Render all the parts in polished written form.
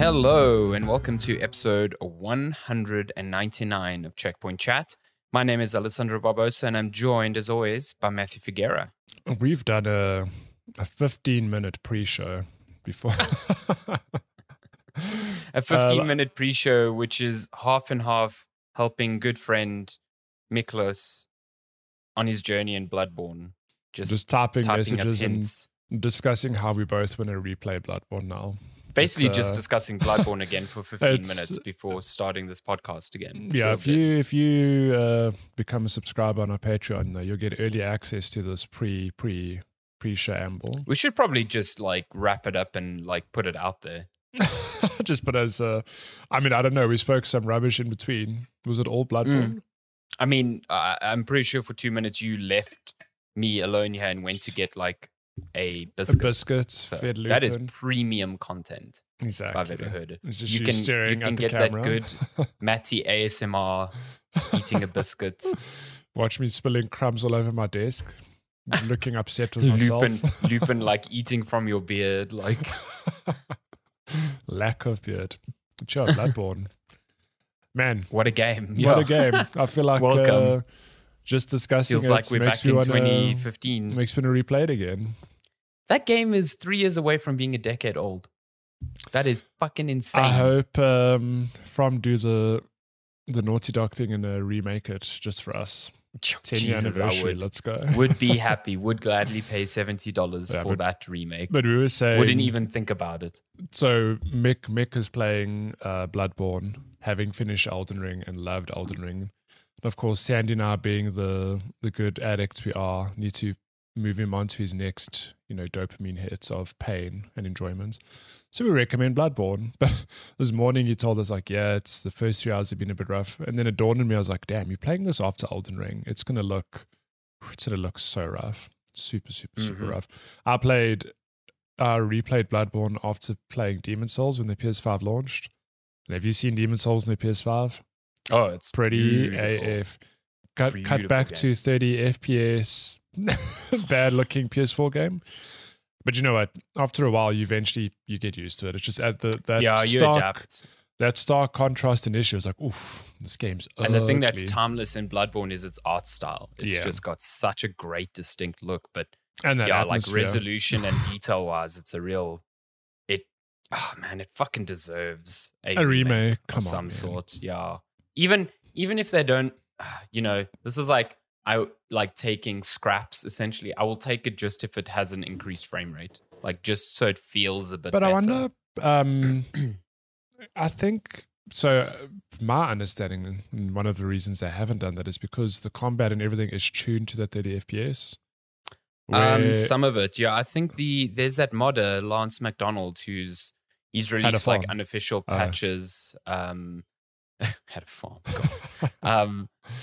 Hello and welcome to episode 199 of Checkpoint Chat. My name is Alessandro Barbosa and I'm joined as always by Matthew Figuera. We've done a 15-minute pre-show before. A 15-minute pre-show which is half and half helping good friend Miklos on his journey in Bloodborne. Just typing messages and hints. discussing how we both want to replay Bloodborne now. Basically just discussing Bloodborne again for 15 minutes before starting this podcast again. Yeah, if you become a subscriber on our Patreon, you'll get early access to this pre-shamble. We should probably just like wrap it up and like put it out there. Just put as I don't know, we spoke some rubbish in between. Was it all Bloodborne? I mean, I'm pretty sure for 2 minutes you left me alone here and went to get like a biscuit. So that is premium content. Exactly. If I've ever heard it. It's just you staring can at the get camera. That good Matty ASMR eating a biscuit. Watch me spilling crumbs all over my desk. Looking upset with myself. Lupin like eating from your beard. Like lack of beard. Sure, Bloodborne. Man. What a game. What a game. I feel like welcome. Just discussing feels like we're back in 2015. Makes me want to replay it again. That game is 3 years away from being a decade old. That is fucking insane. I hope From do the Naughty Dog thing and remake it just for us. 10-year anniversary. Let's go. Would be happy. Would gladly pay $70 for that remake. But we were saying wouldn't even think about it. So Mick is playing Bloodborne, having finished Elden Ring and loved Elden Ring. And of course, Sandy and I, being the good addicts we are, need to move him on to his next, dopamine hits of pain and enjoyment. So we recommend Bloodborne. But this morning he told us it's the first 3 hours have been a bit rough. And then it dawned on me, I was like, damn, you're playing this after Elden Ring. It's going to look so rough. Super, super, super rough. I replayed Bloodborne after playing Demon's Souls when the PS5 launched. And have you seen Demon's Souls on the PS5? Oh, it's pretty beautiful. AF. Cut back to 30 FPS, bad looking PS4 game. But you know what? After a while, you get used to it. It's just at you adapt. That stark contrast initially was like, oof, this game's ugly. And the thing that's timeless in Bloodborne is its art style. It's just got such a great, distinct look. But like resolution and detail wise, it's a real. It fucking deserves a remake of some sort. Yeah. Even if they don't, this is like I like taking scraps essentially. I will take it just if it has an increased frame rate, like just so it feels a bit better. I wonder, I think so. My understanding, and one of the reasons they haven't done that is because the combat and everything is tuned to that 30 FPS. Some of it, yeah. I think there's that modder, Lance McDonald, he's released like unofficial patches. Had a farm.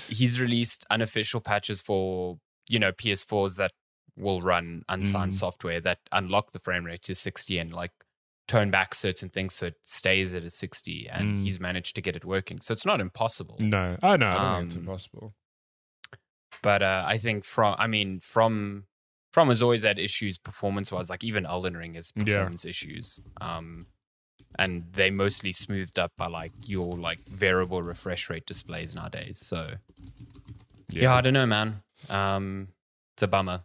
He's released unofficial patches for PS4s that will run unsigned software that unlock the frame rate to 60 and like turn back certain things so it stays at a 60. And he's managed to get it working, so it's not impossible. No, I know. I don't think it's impossible. But I think from has always had issues performance wise. Like even Elden Ring has performance issues. And they mostly smoothed up by like your like variable refresh rate displays nowadays. So I don't know, man. It's a bummer.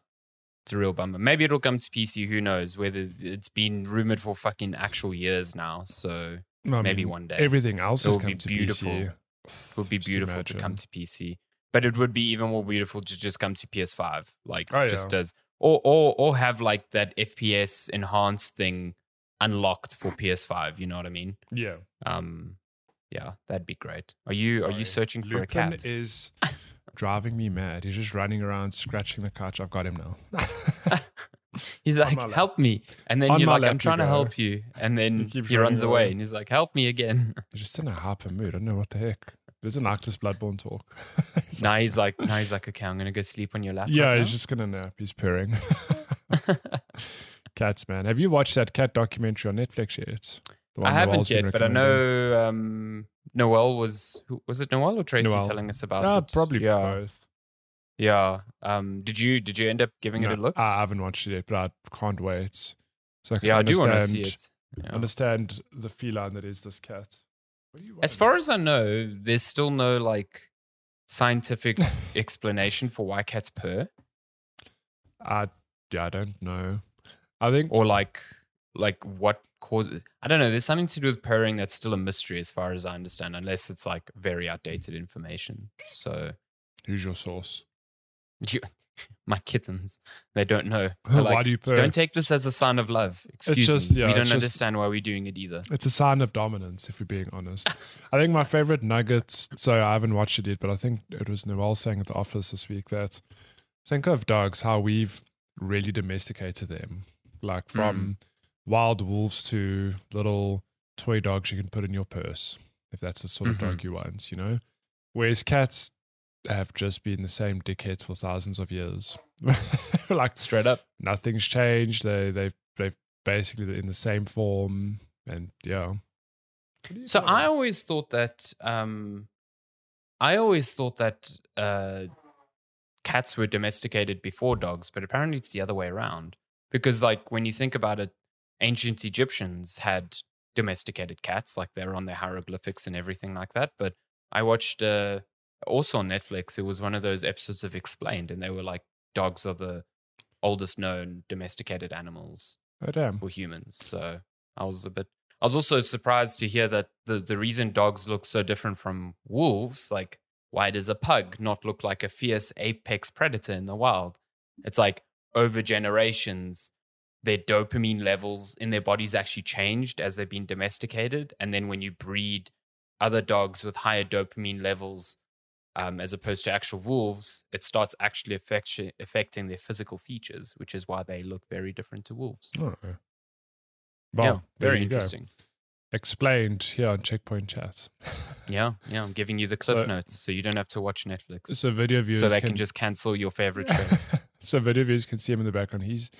It's a real bummer. Maybe it'll come to PC. Who knows? Whether it's been rumored for fucking actual years now. So maybe one day everything else will be beautiful. PC. It would be beautiful to come to PC, but it would be even more beautiful to just come to PS5. Like as or have like that FPS enhanced thing unlocked for PS5, you know what I mean? Yeah. That'd be great. Are you searching for a cat? Lupin is driving me mad. He's just running around scratching the couch. I've got him now. He's like, help me. And then you're like, I'm trying to help you. And then he runs away and he's like, help me again. He's just in a hyper mood. I don't know what the heck. He doesn't like this Bloodborne talk. He's like, okay, I'm going to go sleep on your lap. Yeah, he's just going to nap. He's purring. Cats, man. Have you watched that cat documentary on Netflix yet? I haven't yet, but I know Noel was it Noel or Tracy telling us about it? Probably both. Yeah. Did you end up giving it a look? I haven't watched it yet, but I can't wait. So I do want to see it. understand the feline that is this cat. As far as I know, there's still no like scientific explanation for why cats purr. I don't know. I think, or like what causes. I don't know. There's something to do with purring that's still a mystery, as far as I understand, unless it's like very outdated information. So, who's your source? My kittens. They don't know. Why do you purr? Don't take this as a sign of love. Excuse me. We don't understand why we're doing it either. It's a sign of dominance, if you're being honest. I think my favorite nuggets, so I haven't watched it yet, but I think it was Noel saying at the office this week that think of dogs, how we've really domesticated them. Like from wild wolves to little toy dogs you can put in your purse, if that's the sort of dog you want, Whereas cats have just been the same dickheads for thousands of years. Like straight up, nothing's changed. They've basically in the same form, and yeah. So I always thought that cats were domesticated before dogs, but apparently it's the other way around. Because like when you think about it, ancient Egyptians had domesticated cats, like they're on their hieroglyphics and everything like that. But I watched also on Netflix, it was one of those episodes of Explained, and they were like, dogs are the oldest known domesticated animals for humans. So I was also surprised to hear that the reason dogs look so different from wolves, like why does a pug not look like a fierce apex predator in the wild? It's like over generations, their dopamine levels in their bodies actually changed as they've been domesticated. And then when you breed other dogs with higher dopamine levels, as opposed to actual wolves, it starts actually affecting their physical features, which is why they look very different to wolves. Oh. Well, very interesting. Go. Explained here on Checkpoint Chat. Yeah, I'm giving you the cliff notes so you don't have to watch Netflix. So video viewers can just cancel your favorite shows. So video viewers can see him in the background. He's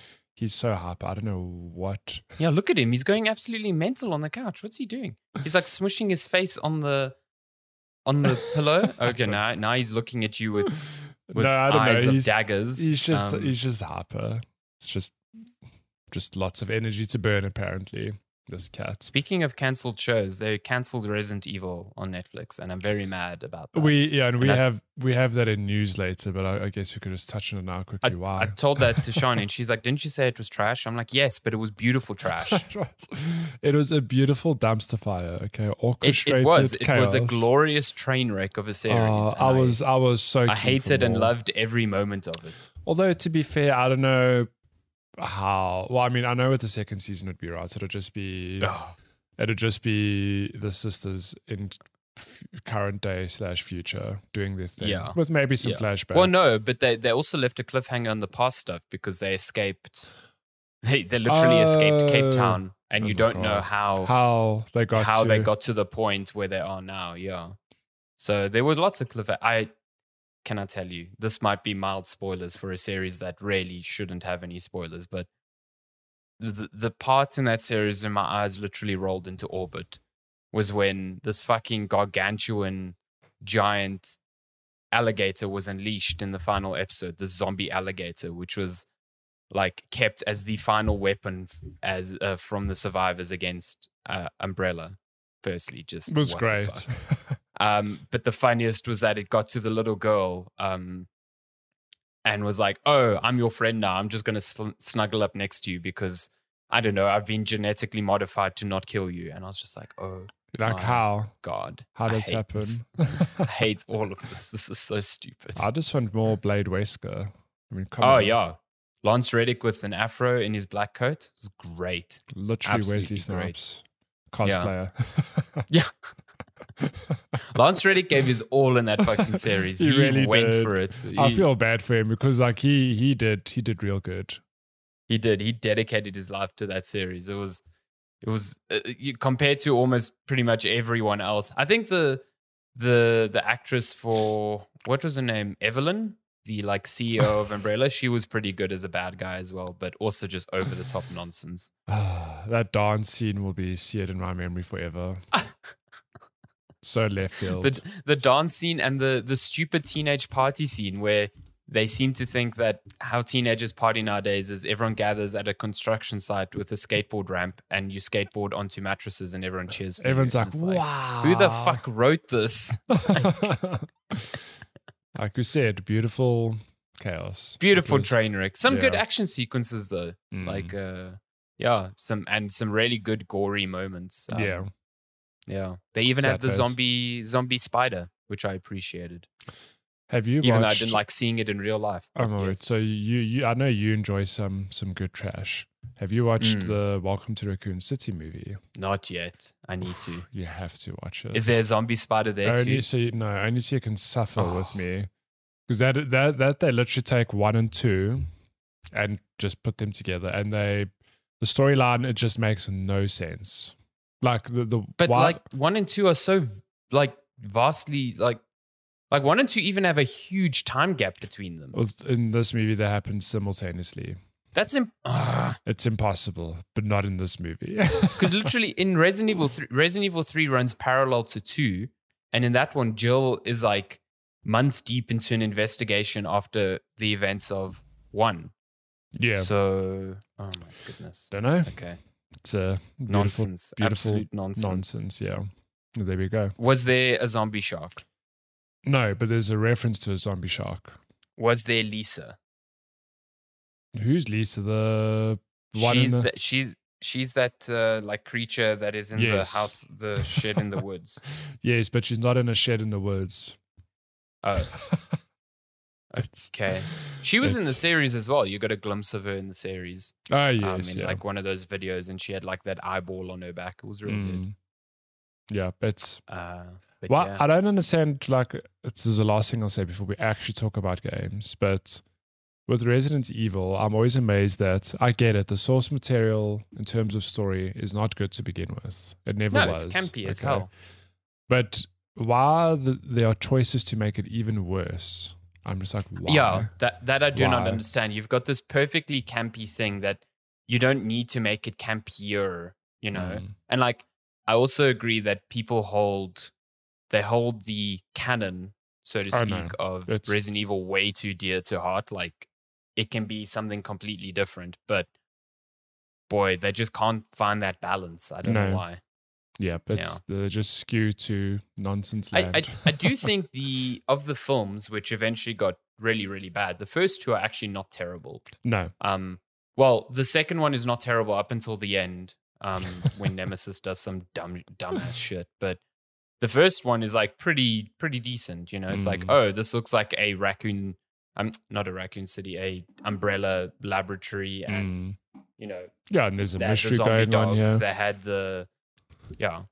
so hyper. I don't know what. Yeah, look at him. He's going absolutely mental on the couch. What's he doing? He's like smushing his face on the pillow. Okay, now he's looking at you with eyes of daggers. He's just hyper. It's just lots of energy to burn, apparently. This cat. Speaking of cancelled shows, they cancelled Resident Evil on Netflix, and I'm very mad about that. We have that in news later, but I guess we could just touch on it now quickly. Why? I told that to Shani, and she's like, "Didn't you say it was trash?" I'm like, "Yes, but it was beautiful trash." It was a beautiful dumpster fire. Okay, orchestrated It was a glorious train wreck of a series. I was so. I hated and loved every moment of it. Although to be fair, I don't know how. Well, I mean, I know what the second season would be, right? So it'll just be the sisters in current day / future doing their thing, with maybe some flashbacks. Well, no, but they also left a cliffhanger on the past stuff because they escaped. They literally escaped Cape Town, and you don't know how they got to the point where they are now. Yeah, so there were lots of cliffhangers. Can I tell you, this might be mild spoilers for a series that really shouldn't have any spoilers, but the part in that series where my eyes literally rolled into orbit was when this fucking gargantuan giant alligator was unleashed in the final episode, the zombie alligator, which was like kept as the final weapon as from the survivors against Umbrella. Firstly, just it was great. But the funniest was that it got to the little girl and was like, "Oh, I'm your friend now. I'm just going to snuggle up next to you because, I don't know, I've been genetically modified to not kill you." And I was just like, "Oh, like how? God. How does happen?" I hate all of this. This is so stupid. I just want more Blade Wesker. I mean, come on. Oh, yeah. Lance Reddick with an afro in his black coat was great. Literally Wesley Snipes cosplayer. Yeah. Lance Reddick gave his all in that fucking series. He really went for it. I feel bad for him because like he did real good. He did. He dedicated his life to that series. It was compared to almost pretty much everyone else. I think the actress for, what was her name? Evelyn, the like CEO of Umbrella. She was pretty good as a bad guy as well, but also just over the top nonsense. That dance scene will be seared in my memory forever. So left field. The dance scene and the stupid teenage party scene where they seem to think that how teenagers party nowadays is everyone gathers at a construction site with a skateboard ramp and you skateboard onto mattresses and everyone cheers for Everyone's you. like, wow. Who the fuck wrote this? Like you said, beautiful chaos. Beautiful train wreck. Some good action sequences though. Like some really good gory moments. Yeah. They even had the zombie spider, which I appreciated. Have you even though I didn't like seeing it in real life. Yes. So you I know you enjoy some good trash. Have you watched the Welcome to Raccoon City movie? Not yet. I need to. You have to watch it. Is there a zombie spider there only too? Only so you can suffer with me. Because that they literally take 1 and 2 and just put them together, and the storyline, it just makes no sense. Like like 1 and 2 are so like vastly like 1 and 2 even have a huge time gap between them. In this movie, they happen simultaneously. That's it's impossible, but not in this movie. Because literally in Resident Evil 3 runs parallel to 2, and in that one, Jill is like months deep into an investigation after the events of 1. Yeah. So, oh my goodness. Don't know. Okay. It's a nonsense. Absolute nonsense. Nonsense, yeah. There we go. Was there a zombie shark? No, but there's a reference to a zombie shark. Was there Lisa? Who's Lisa? The one she's that like creature that is in the house, the shed in the woods. Yes, but she's not in a shed in the woods. Oh. Okay. She was in the series as well. You got a glimpse of her in the series. Oh, yes. In like one of those videos, and she had like that eyeball on her back. It was really good. Yeah, but yeah. I don't understand, like, this is the last thing I'll say before we actually talk about games, but with Resident Evil, I'm always amazed that, I get it, the source material in terms of story is not good to begin with. It never was. It's campy as hell. But why there are choices to make it even worse? I'm just like, why? Yeah, that I do not understand. You've got this perfectly campy thing that you don't need to make it campier, you know? And like, I also agree that people hold the canon, so to speak, of Resident Evil way too dear to heart. Like, it can be something completely different, but boy, they just can't find that balance. I don't know why. Yeah, but they're just skewed to nonsense land. I do think of the films, which eventually got really, really bad, the first 2 are actually not terrible. No. Well, the second one is not terrible up until the end, when Nemesis does some dumbass shit. But the first one is like pretty decent. You know, it's like, oh, this looks like a raccoon. Not a raccoon city, a umbrella laboratory, and you know, and there's a mystery going on here. They had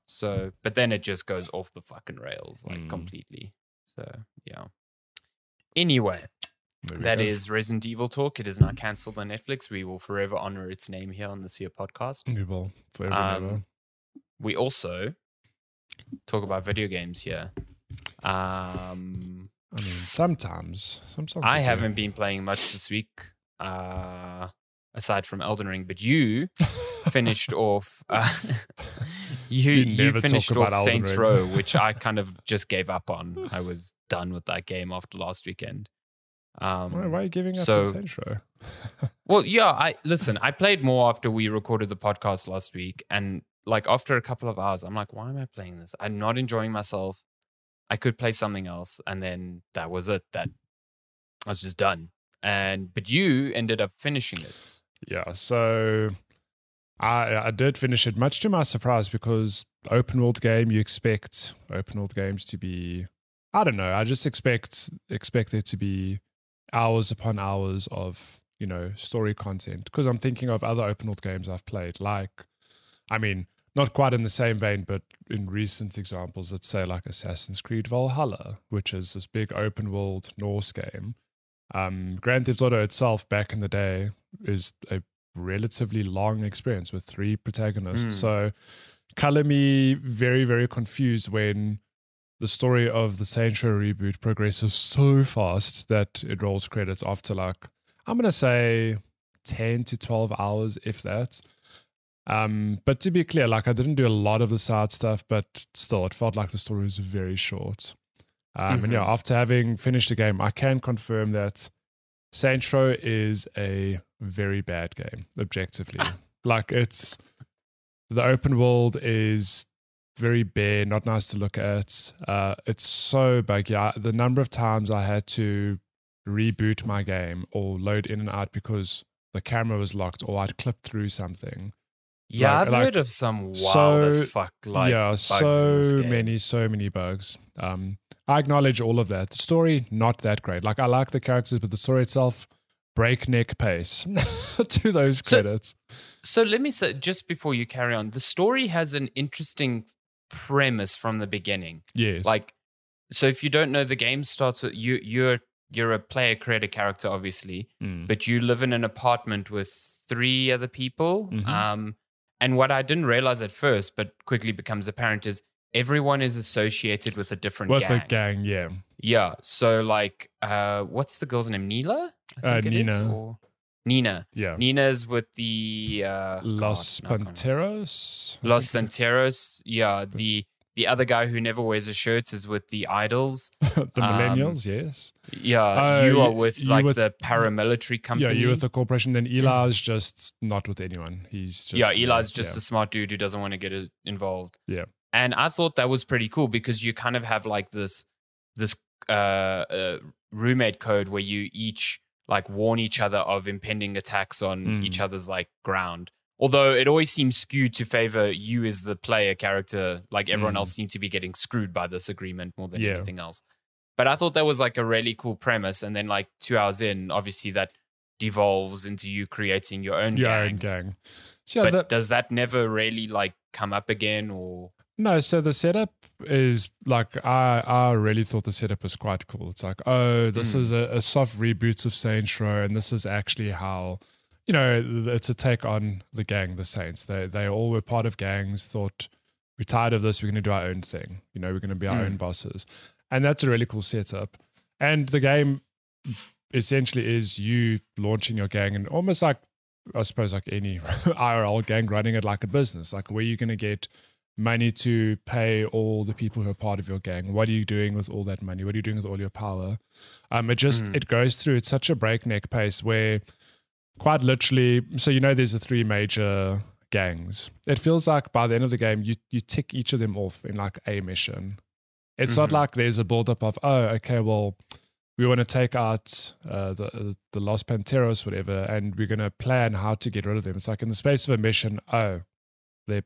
so, but then it just goes off the fucking rails, like completely. So, yeah. Anyway, that is Resident Evil Talk. It is now cancelled on Netflix. We will forever honor its name here on the SEER podcast. We will, forever and ever. We also talk about video games here. I mean, sometimes. I haven't been playing much this week, aside from Elden Ring, but you finished off... You finished off Saints Row, which I kind of just gave up on. I was done with that game after last weekend. Why are you giving up on Saints Row? Well, yeah, I played more after we recorded the podcast last week, and like after a couple of hours, I'm like, why am I playing this? I'm not enjoying myself. I could play something else, and then that was it. That I was just done. But you ended up finishing it. Yeah, so I did finish it, much to my surprise, because open world game, you expect open world games to be, I don't know, I just expect there to be hours upon hours of, you know, story content, because I'm thinking of other open world games I've played, like, I mean, not quite in the same vein, but in recent examples, let's say like Assassin's Creed Valhalla, which is this big open world Norse game. Grand Theft Auto itself back in the day is a relatively long experience with 3 protagonists. So color me very, very confused when the story of the Saints Row reboot progresses so fast that it rolls credits after, like, I'm going to say 10 to 12 hours, if that. But to be clear, like, I didn't do a lot of the side stuff, but still, it felt like the story was very short. And yeah, after having finished the game, I can confirm that Saints Row is a very bad game, objectively. Like, the open world is very bare, not nice to look at. It's so buggy. The number of times I had to reboot my game or load in and out because the camera was locked or I'd clipped through something. Yeah, I've heard of some wild as fuck bugs in this game. So many bugs. I acknowledge all of that. The story, not that great. Like, I like the characters, but the story itself, breakneck pace. To those credits. So let me say, just before you carry on, the story has an interesting premise from the beginning. Yes. Like, so if you don't know, the game starts with you're a player creator character, obviously, but you live in an apartment with 3 other people. Mm-hmm. And what I didn't realize at first, but quickly becomes apparent, is everyone is associated with a different gang. With a gang, yeah. Yeah. So, like, what's the girl's name? Neela? I think Nina. it is. Or Nina. Yeah. Nina's with the Los Panteros. Yeah. The other guy who never wears a shirt is with the Idols. The Millennials, yes. Yeah, you are with the paramilitary company. Yeah, you with the corporation. Then Eli's just not with anyone. He's just Eli's just a smart dude who doesn't want to get involved. Yeah, and I thought that was pretty cool because you kind of have like this roommate code where you each like warn each other of impending attacks on each other's like ground. Although it always seems skewed to favor you as the player character, like everyone else seemed to be getting screwed by this agreement more than anything else. But I thought that was like a really cool premise. And then like 2 hours in, obviously that devolves into you creating your own gang. So but does that never really like come up again or? No, so the setup is like, I really thought the setup was quite cool. It's like, oh, this is a soft reboot of Saints Row, and this is actually how... You know, it's a take on the gang, the Saints. They all were part of gangs, thought, we're tired of this, we're going to do our own thing. You know, we're going to be our own bosses. And that's a really cool setup. And the game essentially is you launching your gang and almost like, I suppose, like any IRL gang running it like a business, like where you're going to get money to pay all the people who are part of your gang. What are you doing with all that money? What are you doing with all your power? It goes through, it's such a breakneck pace where... Quite literally, so you know there's the 3 major gangs. It feels like by the end of the game, you tick each of them off in like a mission. It's not like there's a build-up of, oh, okay, well, we want to take out the Los Panteros, whatever, and we're going to plan how to get rid of them. It's like in the space of a mission, oh, their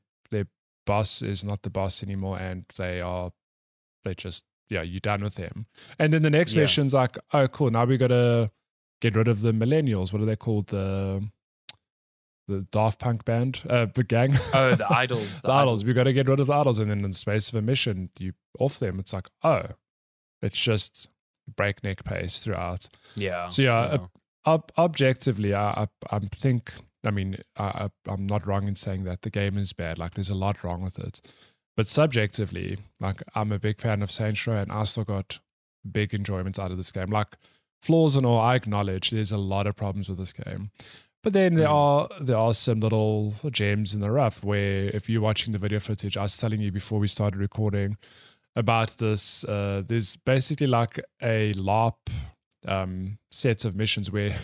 boss is not the boss anymore, and you're done with them. And then the next mission's like, oh, cool, now we got to get rid of the millennials. What are they called? The Daft Punk band, the gang. Oh, the Idols. The Idols. We got to get rid of the Idols, and then in the space of a mission, you off them. It's like, oh, it's just breakneck pace throughout. Yeah. So objectively, I'm not wrong in saying that the game is bad. Like, there's a lot wrong with it, but subjectively, like, I'm a big fan of Saints Row, and I still got big enjoyment out of this game. Like, flaws and all, I acknowledge there's a lot of problems with this game. But then there are some little gems in the rough where if you're watching the video footage, I was telling you before we started recording about this, there's basically like a LARP set of missions where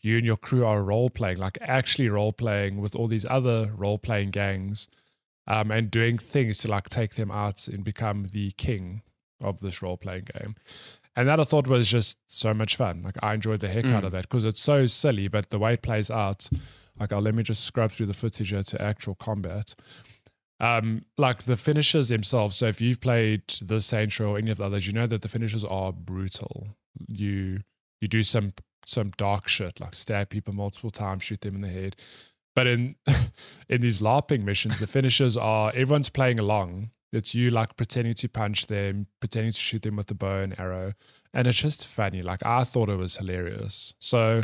you and your crew are role-playing, like actually role-playing with all these other role-playing gangs and doing things to like take them out and become the king of this role-playing game. And that I thought was just so much fun. Like, I enjoyed the heck out of that because it's so silly, but the way it plays out, like, let me just scrub through the footage here to actual combat. Like the finishers themselves. So if you've played this Saints Row or any of the others, you know that the finishers are brutal. You do some dark shit, like stab people multiple times, shoot them in the head. But in these LARPing missions, the finishers are everyone's playing along. It's you like pretending to punch them, pretending to shoot them with the bow and arrow. And it's just funny. Like, I thought it was hilarious. So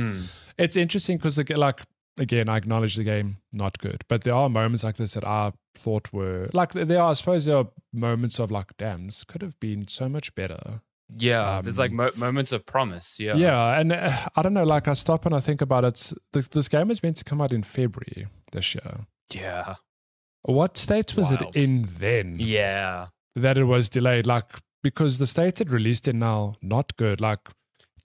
it's interesting because, like, again, I acknowledge the game, not good. But there are moments like this that I thought were, like, I suppose there are moments of like, damn, this could have been so much better. Yeah, there's like moments of promise. Yeah. Yeah. And I don't know, like, I stop and I think about it. This game was meant to come out in February this year. Yeah. What states was it in then? Yeah. That it was delayed, like, because the states had released it now, not good. Like,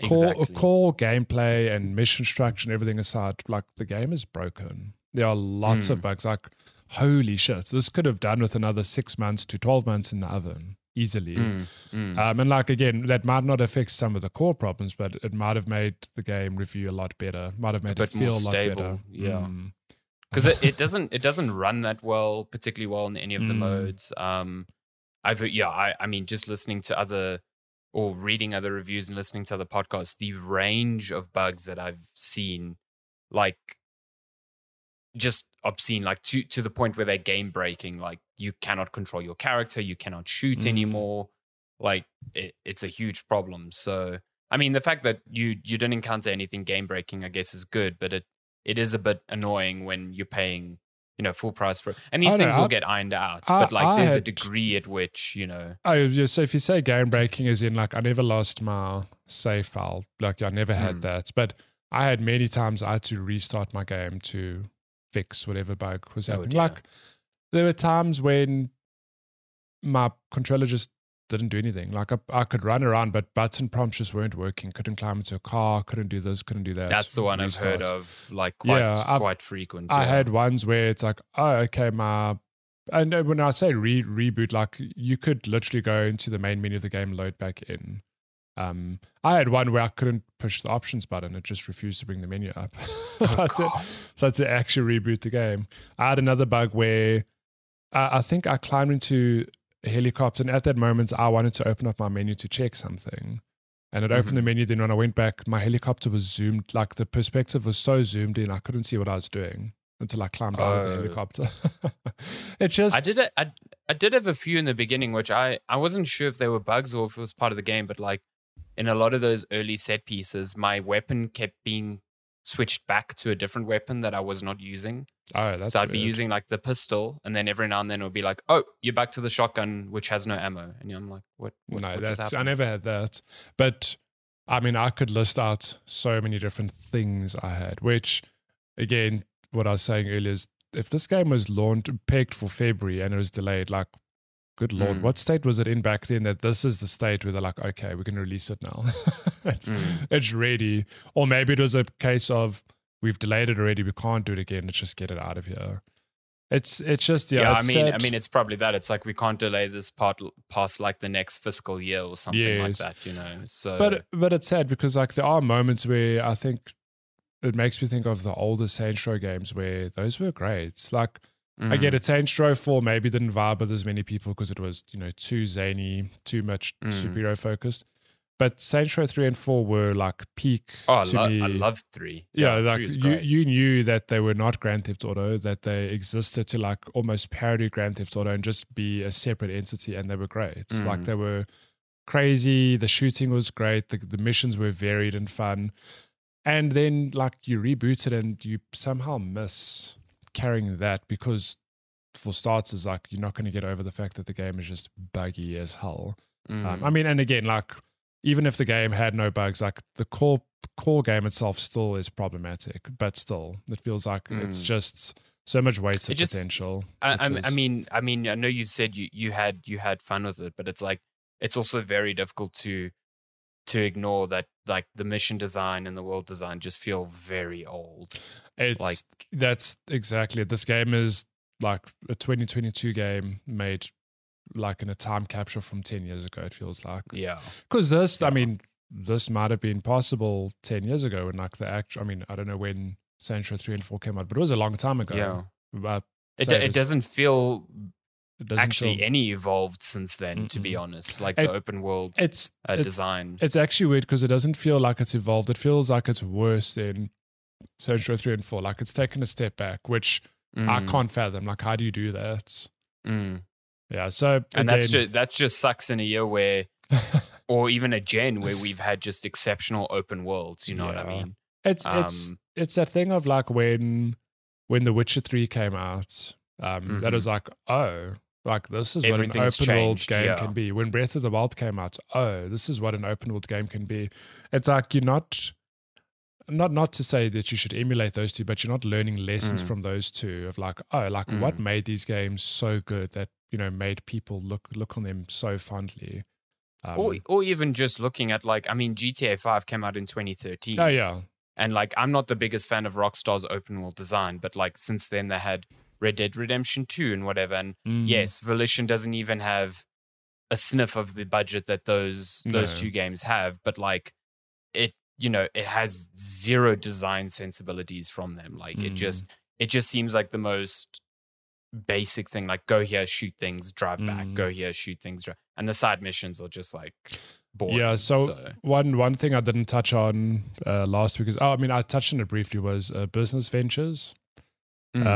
Exactly. core gameplay and mission structure and everything aside, like the game is broken. There are lots of bugs. Like, holy shit, this could have done with another 6 months to 12 months in the oven easily. And like, again, that might not have fixed some of the core problems, but it might have made the game review a lot better. Might have made it feel a lot better. Yeah. Because it doesn't run that well, particularly well in any of the modes. I mean, just listening to other or reading other reviews and listening to other podcasts, the range of bugs that I've seen, like, just obscene, like to the point where they're game breaking. Like, you cannot control your character, you cannot shoot anymore. Like, it's a huge problem. So, I mean, the fact that you didn't encounter anything game breaking, I guess, is good, but it is a bit annoying when you're paying, full price for it. And these things will get ironed out. But like, there's a degree at which, So if you say game breaking as in like, I never lost my save file, like I never had that. But I had many times I had to restart my game to fix whatever bug was happening. Like, there were times when my controller just didn't do anything. Like, I could run around, but button prompts just weren't working. Couldn't climb into a car, couldn't do this, couldn't do that. That's the one restart. I've heard of, like, quite frequent. I had ones where it's like, oh, okay, and when I say reboot, like, you could literally go into the main menu of the game, load back in. I had one where I couldn't push the options button. It just refused to bring the menu up. So I had to actually reboot the game. I had another bug where I think I climbed into a helicopter, and at that moment I wanted to open up my menu to check something, and it opened the menu. Then when I went back, my helicopter was zoomed, like the perspective was so zoomed in I couldn't see what I was doing until I climbed out of the helicopter. It just I did have a few in the beginning, which I wasn't sure if they were bugs or if it was part of the game, but like, in a lot of those early set pieces, my weapon kept being switched back to a different weapon that I was not using. Oh, that's so I'd be using like the pistol, and then every now and then it would be like, oh, you're back to the shotgun, which has no ammo. And I'm like, what just happened? I never had that. But I mean, I could list out so many different things I had, which, again, what I was saying earlier is, if this game was pegged for February and it was delayed, like, good Lord, what state was it in back then that this is the state where they're like, okay, we can release it now. It's ready. Or maybe it was a case of, we've delayed it already, we can't do it again, let's just get it out of here. It's just, I mean, it's probably that. It's like, we can't delay this part past like the next fiscal year or something like that, So, but it's sad because, like, there are moments where I think it makes me think of the older Saints Row games where those were great. Like, I get it, Saints Row 4 maybe didn't vibe with as many people because it was, too zany, too much superhero focused. But Saints Row 3 and 4 were like peak to me. I loved 3. Yeah, like you knew that they were not Grand Theft Auto, that they existed to like almost parody Grand Theft Auto and just be a separate entity, and they were great. Like, they were crazy, the shooting was great, the missions were varied and fun. And then, like, you reboot it and you somehow miss carrying that because, for starters, like, you're not going to get over the fact that the game is just buggy as hell. I mean, and again, like, even if the game had no bugs, like, the core game itself still is problematic, but still, it feels like it's just so much wasted potential. I mean, I know you said you had fun with it, but it's like, it's also very difficult to ignore that, like, the mission design and the world design just feel very old. That's exactly it. This game is like a 2022 game made like in a time capsule from 10 years ago, it feels like. Yeah. Because I mean, this might have been possible 10 years ago when, like, I mean, I don't know when Saints Row 3 and 4 came out, but it was a long time ago. Yeah. But it doesn't feel any evolved since then, to be honest. Like, the open world design. It's actually weird because it doesn't feel like it's evolved. It feels like it's worse than Saints Row 3 and 4. Like, it's taken a step back, which I can't fathom. Like, how do you do that? Yeah, so... And that just sucks in a year where... or even a gen where we've had just exceptional open worlds, you know what I mean? It's that thing of, like, when The Witcher 3 came out, that was like, oh... Like, this is what an open world game can be. When Breath of the Wild came out, oh, this is what an open world game can be. It's like, you're not to say that you should emulate those two, but you're not learning lessons from those two of like, oh, like what made these games so good that, made people look on them so fondly. Or even just looking at like, I mean, GTA 5 came out in 2013. Oh yeah. And like, I'm not the biggest fan of Rockstar's open world design, but like since then they had Red Dead Redemption 2 and whatever. And yes, Volition doesn't even have a sniff of the budget that those two games have, but like it, it has zero design sensibilities from them. Like it just seems like the most basic thing, like go here, shoot things, drive back, go here, shoot things, and the side missions are just like boring. Yeah, so one thing I didn't touch on last week is, I touched on it briefly, was business ventures.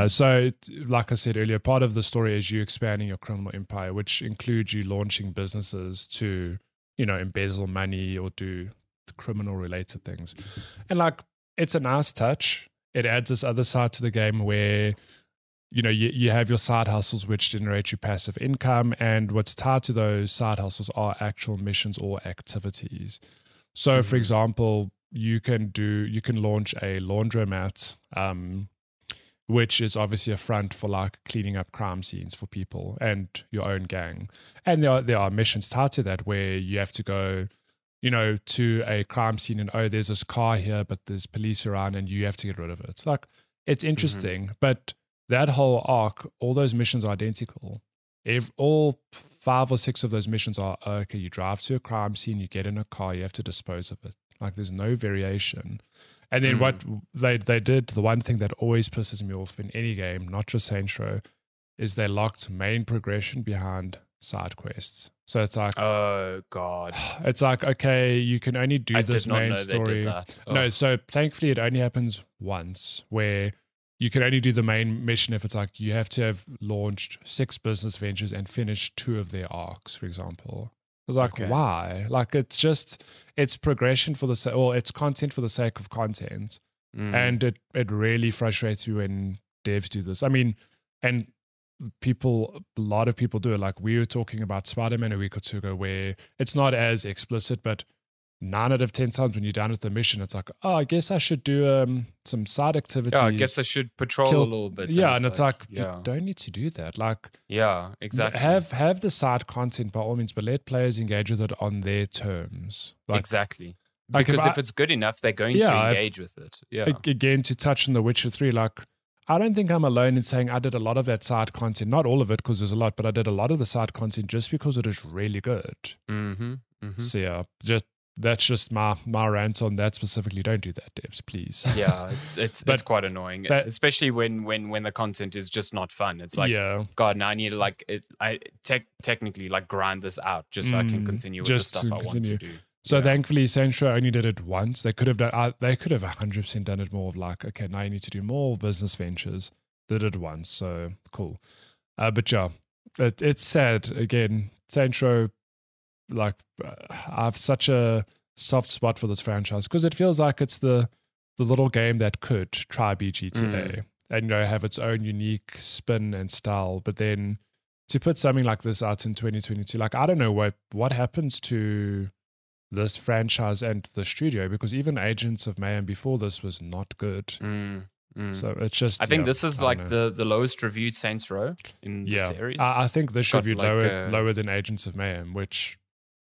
So like I said earlier, part of the story is you expanding your criminal empire, which includes you launching businesses to, embezzle money or do criminal related things. And like, it's a nice touch. It adds this other side to the game where you have your side hustles which generate you passive income, and what's tied to those side hustles are actual missions or activities. So for example, you can launch a laundromat, which is obviously a front for like cleaning up crime scenes for people and your own gang. And there are missions tied to that where you have to go, to a crime scene and, there's this car here, but there's police around and you have to get rid of it. Like, it's interesting, but that whole arc, all those missions are identical. All 5 or 6 of those missions are, okay, you drive to a crime scene, you get in a car, you have to dispose of it. Like, there's no variation. And then what they did, the one thing that always pisses me off in any game, not just Saints Row, is they locked main progression behind side quests. So it's like, oh god, it's like, okay, you can only do this main story. No, so thankfully it only happens once, where you can only do the main mission if it's like you have to have launched 6 business ventures and finished 2 of their arcs, for example. It's like, why? Like, it's progression for the sake, or it's content for the sake of content. And it really frustrates me when devs do this. I mean, and a lot of people do it. Like, we were talking about Spider-Man a week or 2 ago, where it's not as explicit, but 9 out of 10 times when you're done with the mission, it's like, I guess I should do some side activities. Yeah, I guess I should patrol a little bit. Yeah, and it's like, you don't need to do that. Like, yeah, exactly. Have the side content by all means, but let players engage with it on their terms. Like, exactly. Because if it's good enough, they're going to engage with it. Yeah. Again, to touch on The Witcher 3, like, I don't think I'm alone in saying I did a lot of that side content. Not all of it, because there's a lot, but I did a lot of the side content just because it is really good. So yeah, that's just my rant on that specifically. Don't do that, devs, please. Yeah, it's quite annoying, especially when the content is just not fun. It's like, God, now I need to like technically like grind this out just so I can continue with the stuff I want to do. So thankfully, Saints Row only did it once. They could have 100% done it more of like, okay, now you need to do more business ventures. They did it once, so cool. But yeah, it's sad. Again, Saints Row, like, I have such a soft spot for this franchise because it feels like it's the little game that could try be GTA and have its own unique spin and style. But then to put something like this out in 2022, like, I don't know what happens to this franchise and the studio, because even Agents of Mayhem before this was not good. So it's just, I think this is like the lowest reviewed Saints Row in the series. I think this reviewed lower than Agents of Mayhem, which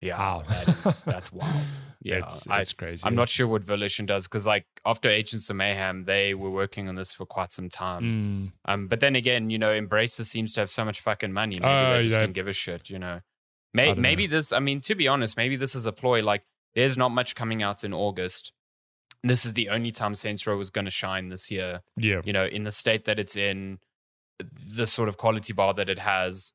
that's wild. Yeah, it's crazy. I'm not sure what Volition does, because like after Agents of Mayhem, they were working on this for quite some time. But then again, Embracer seems to have so much fucking money. Maybe they just don't give a shit. Maybe this, I mean, to be honest, maybe this is a ploy. Like, there's not much coming out in August. This is the only time Saints Row was going to shine this year. Yeah. In the state that it's in, the sort of quality bar that it has.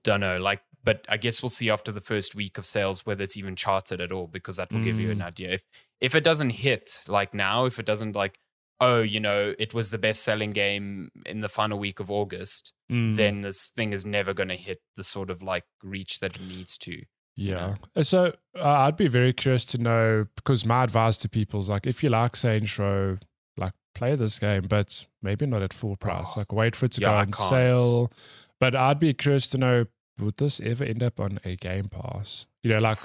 Don't know. Like, but I guess we'll see after the first week of sales whether it's even charted at all, because that will give you an idea. If it doesn't hit like now, if it doesn't like, it was the best selling game in the final week of August, then this thing is never going to hit the sort of like reach that it needs to. Yeah. So I'd be very curious to know, because my advice to people is like, if you like Saints Row, like, play this game, but maybe not at full price. Like, wait for it to go on sale. But I'd be curious to know, would this ever end up on a Game Pass? Like,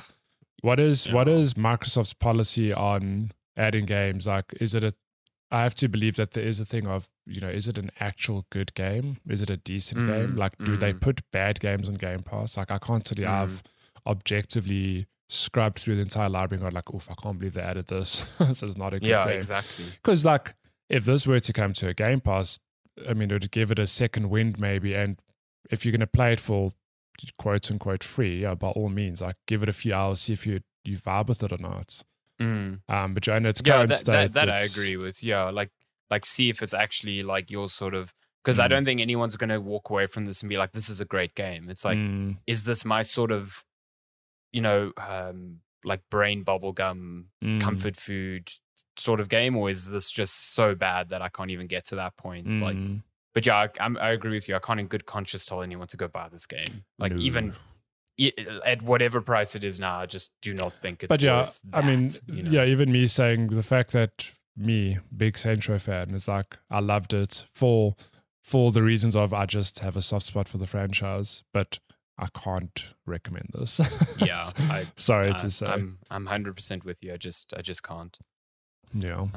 what is Microsoft's policy on adding games? Like, I have to believe that there is a thing of, is it an actual good game? Is it a decent game? Like, do they put bad games on Game Pass? Like, I can't tell you objectively scrubbed through the entire library and got like, oof, I can't believe they added this. This is not a good game. Exactly. Because like, if this were to come to a Game Pass, I mean, it would give it a second wind maybe. And if you're going to play it for quote unquote free, by all means, like give it a few hours, see if you vibe with it or not. But I know it's current state. That I agree with. Yeah, like see if it's actually like your sort of, because I don't think anyone's going to walk away from this and be like, this is a great game. It's like, is this my sort of, like brain bubblegum comfort food sort of game, or is this just so bad that I can't even get to that point? Like, but yeah, I agree with you. I can't in good conscience tell anyone to go buy this game. Like even at whatever price it is now, I just do not think it's worth that, I mean, even me saying the fact that me, big Saints Row fan, is like, I loved it for the reasons of I just have a soft spot for the franchise, but I can't recommend this. Yeah. Sorry to say. I'm 100% with you. I just can't. Yeah.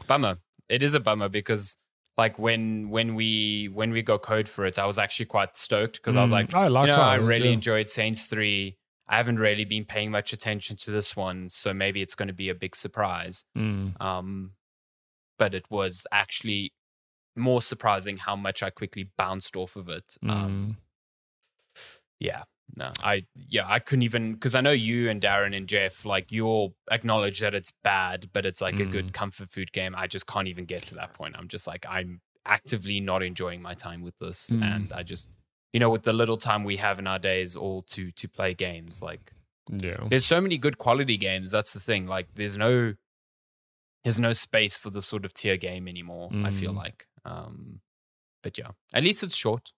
Bummer. It is a bummer because like when we got code for it, I was actually quite stoked because I was like, I really enjoyed Saints 3. I haven't really been paying much attention to this one, so maybe it's going to be a big surprise. But it was actually more surprising how much I quickly bounced off of it. I couldn't even, because I know you and Darren and Jeff, like, you all acknowledge that it's bad, but it's like a good comfort food game. I just can't even get to that point. I'm just like, I'm actively not enjoying my time with this. And I just, with the little time we have in our days all to play games, like, there's so many good quality games. That's the thing. Like, there's no space for this sort of tier game anymore, I feel like. But yeah, at least it's short.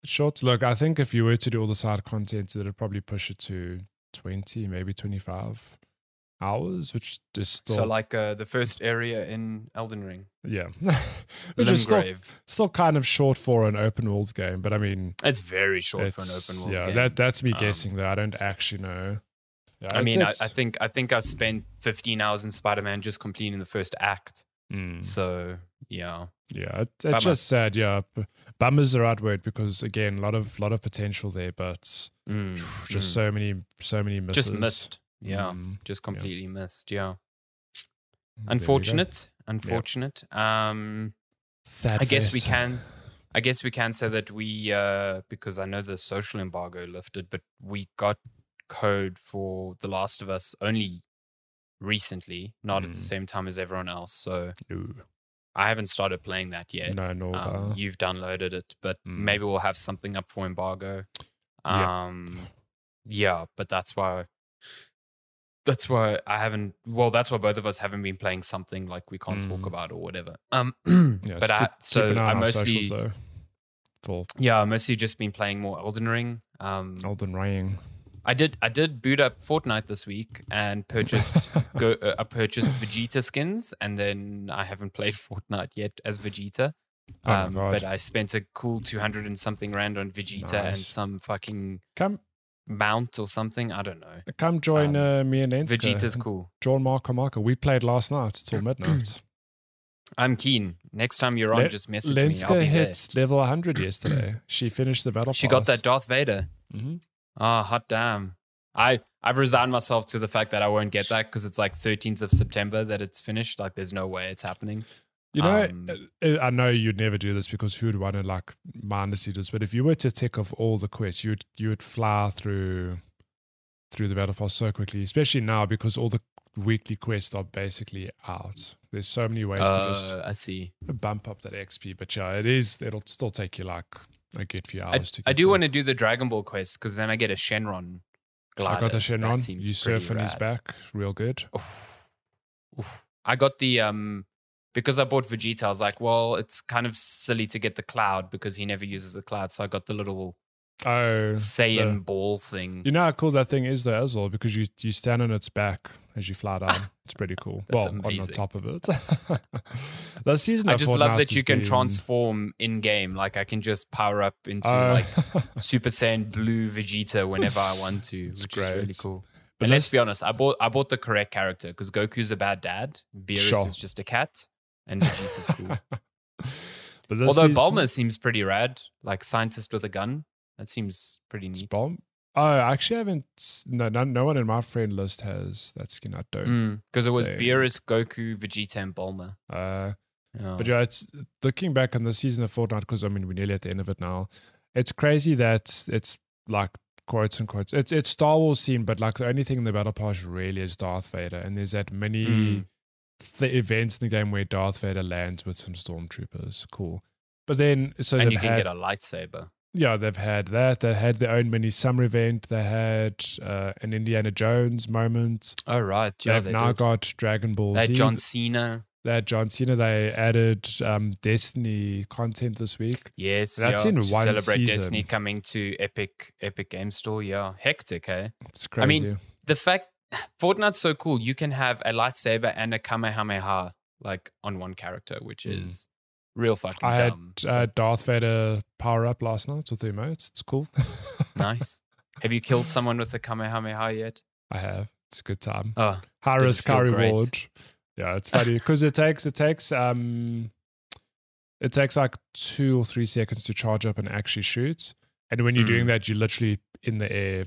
Short. Look, I think if you were to do all the side content, it would probably push it to 20, maybe 25 hours, which is still... So like the first area in Elden Ring. Yeah. Which is still kind of short for an open world game, but I mean... It's very short for an open world game. Yeah, that's me guessing though. I don't actually know. Yeah, I think I spent 15 hours in Spider-Man just completing the first act. So, yeah. Yeah, it's just sad, yeah. Bummer's the right word because, again, a lot of potential there, but just so many misses. Just missed, yeah. Just completely missed, yeah. Unfortunate. Sad I guess we can say that we, because I know the social embargo lifted, but we got code for The Last of Us only recently, not at the same time as everyone else. So I haven't started playing that yet. No, you've downloaded it, but maybe we'll have something up for embargo. Yeah, but that's why I haven't. Well, that's why both of us haven't been playing something like we can't talk about or whatever. But I mostly just been playing more Elden Ring. Elden Ring. I did boot up Fortnite this week and purchased Vegeta skins, and then I haven't played Fortnite yet as Vegeta. But I spent a cool 200 and something rand on Vegeta and some fucking mount or something. I don't know. Come join me and Lenska. Vegeta's cool. Join Marco. We played last night till midnight. I'm keen. Next time you're on, just message me. Lenska hit level 100 yesterday. She finished the battle pass. She got that Darth Vader. Hot damn. I've resigned myself to the fact that I won't get that because it's like 13th of September that it's finished. Like, there's no way it's happening. I know you'd never do this because who would want to like mindlessly do this, but if you were to tick off all the quests, you would fly through the battle pass so quickly, especially now because all the weekly quests are basically out. There's so many ways to just bump up that XP, but yeah, it'll still take you like a good few hours to get I do want to do the Dragon Ball quest because then I get a Shenron glider. I got the Shenron. You surf on his back. Real good. Oof. I got the because I bought Vegeta, I was like, well, it's kind of silly to get the cloud because he never uses the cloud. So I got the little Saiyan ball thing. You know how cool that thing is though as well, because you stand on its back as you fly down. It's pretty cool. That's amazing. On the top of it. The season I just love that you can transform in game. Like I can just power up into like Super Saiyan Blue Vegeta whenever I want to, which is really cool. But let's be honest, I bought the correct character because Goku's a bad dad, Beerus is just a cat, and Vegeta's cool. Although Bulma seems pretty rad, like scientist with a gun. That seems pretty neat. Oh, I actually haven't. No one in my friend list has that skin. I don't. Because it was Beerus, Goku, Vegeta, and Bulma. But yeah, it's looking back on the season of Fortnite, because I mean we're nearly at the end of it now. It's crazy that it's like quotes and quotes. It's Star Wars scene, but like the only thing in the battle pass really is Darth Vader, and there's that many events in the game where Darth Vader lands with some stormtroopers. Cool, but then and you can get a lightsaber. Yeah, they've had that. They had their own mini summer event. They had an Indiana Jones moment. Oh, right. Yeah, they've now got Dragon Ball Z. They had John Cena. They added Destiny content this week. Yes, that's in to one celebrate season. Destiny coming to Epic Game Store. Yeah, hectic, eh? It's crazy. I mean, the fact Fortnite's so cool. You can have a lightsaber and a Kamehameha like on one character, which is real fucking dumb. I had Darth Vader power up last night with the emotes. It's cool. Nice. Have you killed someone with a Kamehameha yet? I have. It's a good time. Oh, high risk, high reward. Yeah, it's funny because it takes like 2 or 3 seconds to charge up and actually shoot. And when you're doing that, you're literally in the air,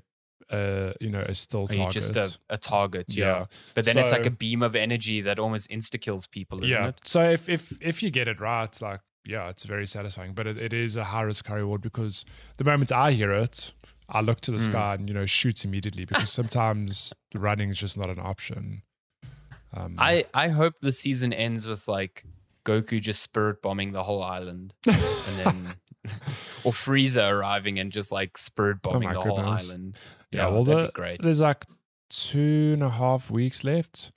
a still target. You're just a target, yeah. But then it's like a beam of energy that almost insta-kills people, isn't it? So if you get it right, it's like, it's very satisfying. But it is a high risk, high reward, because the moment I hear it, I look to the sky and, shoot immediately, because sometimes running is just not an option. I hope the season ends with like Goku just spirit bombing the whole island, and then or Frieza arriving and just like spirit bombing the whole island. Yeah, well, that'd be great. There's like 2.5 weeks left.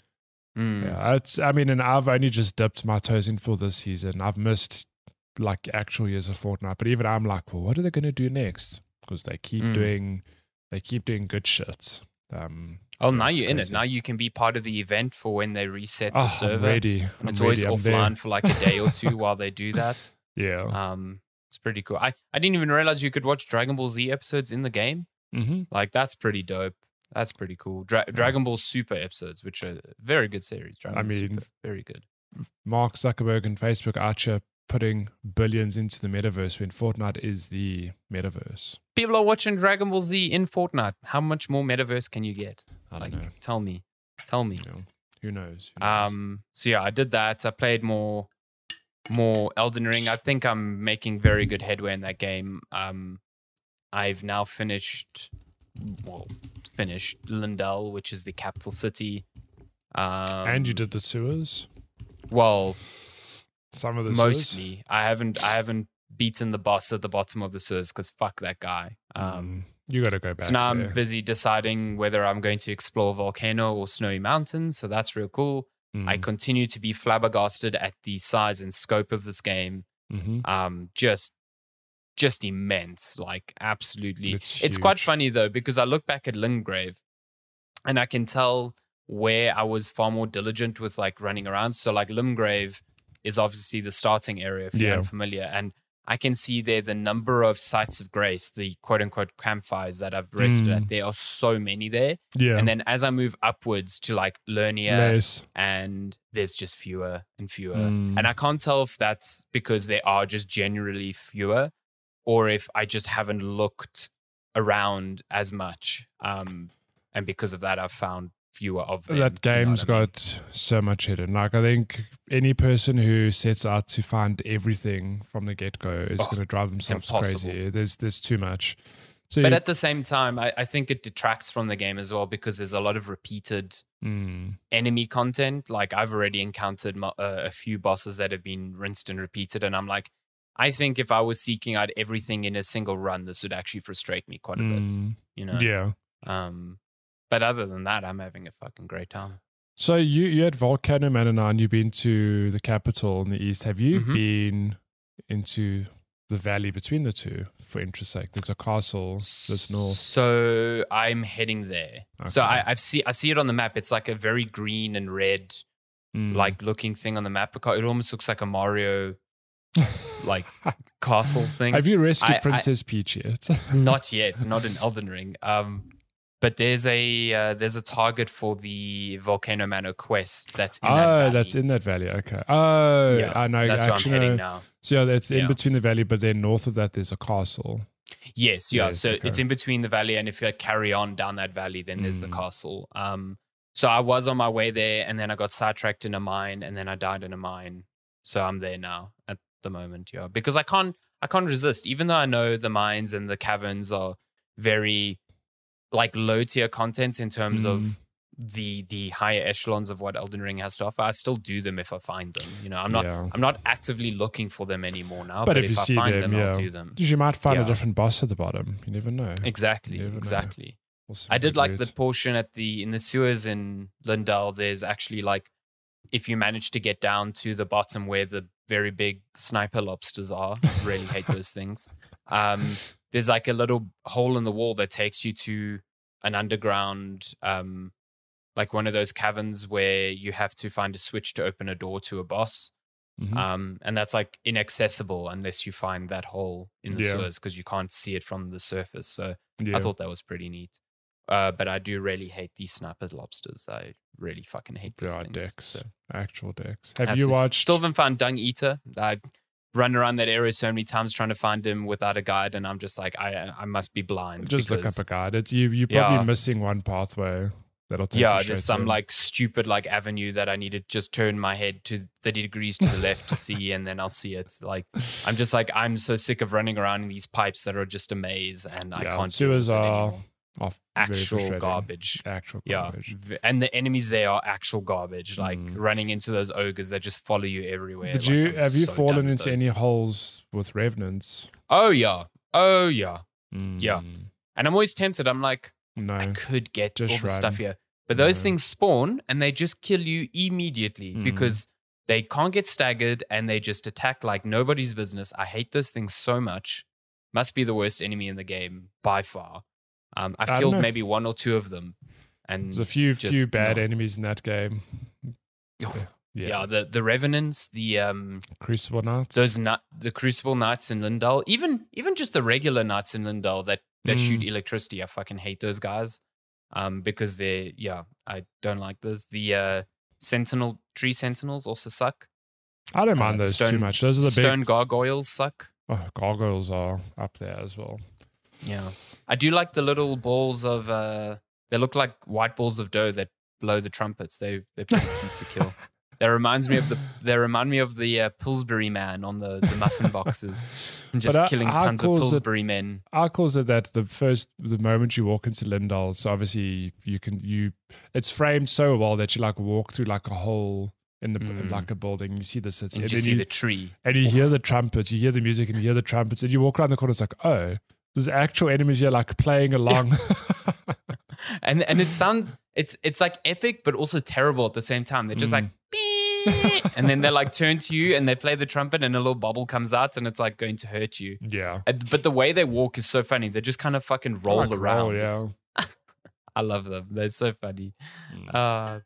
Yeah, and I've only just dipped my toes in for this season. I've missed like actual years of Fortnite, but even I'm like, well, what are they going to do next? Because they keep doing good shit. Now you're in it. Now you can be part of the event for when they reset the server. I'm ready. It's always offline for like a day or two while they do that. Yeah. It's pretty cool. I didn't even realize you could watch Dragon Ball Z episodes in the game. Mm-hmm. Like, that's pretty dope. That's pretty cool. Dragon Ball Super episodes, which are a very good series. Super, very good. Mark Zuckerberg and Facebook are putting billions into the metaverse when Fortnite is the metaverse. People are watching Dragon Ball Z in Fortnite. How much more metaverse can you get? I don't know. Tell me. Who knows? So yeah, I did that. I played more Elden Ring. I think I'm making very good headway in that game. I've now finished Lindell, which is the capital city. And you did the sewers? Well, some of the mostly. sewers? I haven't beaten the boss at the bottom of the sewers because fuck that guy. You got to go back. So now I'm busy deciding whether I'm going to explore volcano or snowy mountains. So that's real cool. I continue to be flabbergasted at the size and scope of this game. Just immense, like absolutely. It's quite funny though, because I look back at Limgrave and I can tell where I was far more diligent with like running around. So like Limgrave is obviously the starting area if you're unfamiliar, and I can see there the number of sites of grace, the quote unquote campfires that I've rested at. There are so many there. Yeah. And then as I move upwards to like Lernia, and there's just fewer and fewer. And I can't tell if that's because there are just generally fewer, or if I just haven't looked around as much. And because of that, I've found fewer of them. That game's got so much hidden. Like, I think any person who sets out to find everything from the get-go is going to drive themselves crazy. There's too much. So but at the same time, I think it detracts from the game as well, because there's a lot of repeated enemy content. Like, I've already encountered a few bosses that have been rinsed and repeated, and I'm like, I think if I was seeking out everything in a single run, this would actually frustrate me quite a bit. You know? Yeah. But other than that, I'm having a fucking great time. So you had Volcano Manor and you've been to the capital in the east. Have you been into the valley between the two for interest's sake? There's a castle that's north. So I'm heading there. Okay. So I see it on the map. It's like a very green and red like looking thing on the map. It almost looks like a Mario like castle thing. Have you rescued Princess Peach yet? Not yet. Not in Elden Ring. But there's a target for the Volcano Manor quest that's in that valley. That's in that valley. Okay. Oh, yeah, I know. That's where I'm heading now. So yeah, it's in between the valley, but then north of that there's a castle. Yes, yeah. Yes, So okay. it's in between the valley, and if you carry on down that valley, then there's the castle. So I was on my way there, and then I got sidetracked in a mine, and then I died in a mine. So I'm there now at the moment, yeah. Because I can't resist, even though I know the mines and the caverns are very like low tier content in terms of the higher echelons of what Elden Ring has to offer. I still do them if I find them. You know, I'm not actively looking for them anymore now. But if I find them, I'll do them. You might find a different boss at the bottom. You never know. Exactly. I did like the portion in the sewers in Lindell. There's actually like, if you manage to get down to the bottom where the very big sniper lobsters are, really hate those things. There's like a little hole in the wall that takes you to an underground, like one of those caverns where you have to find a switch to open a door to a boss. And that's like inaccessible unless you find that hole in the sewers, because you can't see it from the surface. So I thought that was pretty neat. But I do really hate these sniper lobsters. I really fucking hate those things. Dicks. So. Actual dicks. Have you watched... Still haven't found Dung Eater. I run around that area so many times trying to find him without a guide, and I'm just like, I must be blind. Just look up a guide. It's you're probably missing one pathway that'll take you there's some like stupid like avenue that I need to just turn my head to 30 degrees to the left to see, and then I'll see it. Like, I'm just like, I'm so sick of running around in these pipes that are just a maze, and I can't do it anymore. Actual garbage. And the enemies there are actual garbage. Like running into those ogres that just follow you everywhere. Have you fallen into any holes with revenants? Oh yeah. Yeah. And I'm always tempted. I'm like, no, I could get just all the stuff here, but those things spawn and they just kill you immediately because they can't get staggered and they just attack like nobody's business. I hate those things so much. Must be the worst enemy in the game by far. I've killed maybe one or two of them, and there's a few bad enemies in that game. The Revenants, the Crucible Knights, the Crucible Knights in Lindell, even just the regular Knights in Lindell that shoot electricity. I fucking hate those guys, because I don't like those. The Tree Sentinels also suck. I don't mind those too much. Those are the stone gargoyles suck. Oh, gargoyles are up there as well. Yeah, I do like the little balls of. They look like white balls of dough that blow the trumpets. They're pretty cute to kill. They remind me of the Pillsbury man on the muffin boxes, and just killing tons of Pillsbury men. Our calls it that the moment you walk into Lindell, so obviously it's framed so well that you like walk through like a hole in the in like a building. You see the city, and you see the tree, and you hear the trumpets. You hear the music, and you hear the trumpets, and you walk around the corner. It's like, oh, there's actual enemies here, like playing along. and it sounds it's like epic, but also terrible at the same time. They're just like. And then they like turn to you and they play the trumpet and a little bubble comes out and it's like going to hurt you. Yeah. But the way they walk is so funny. They just kind of fucking roll around. I love them. They're so funny. And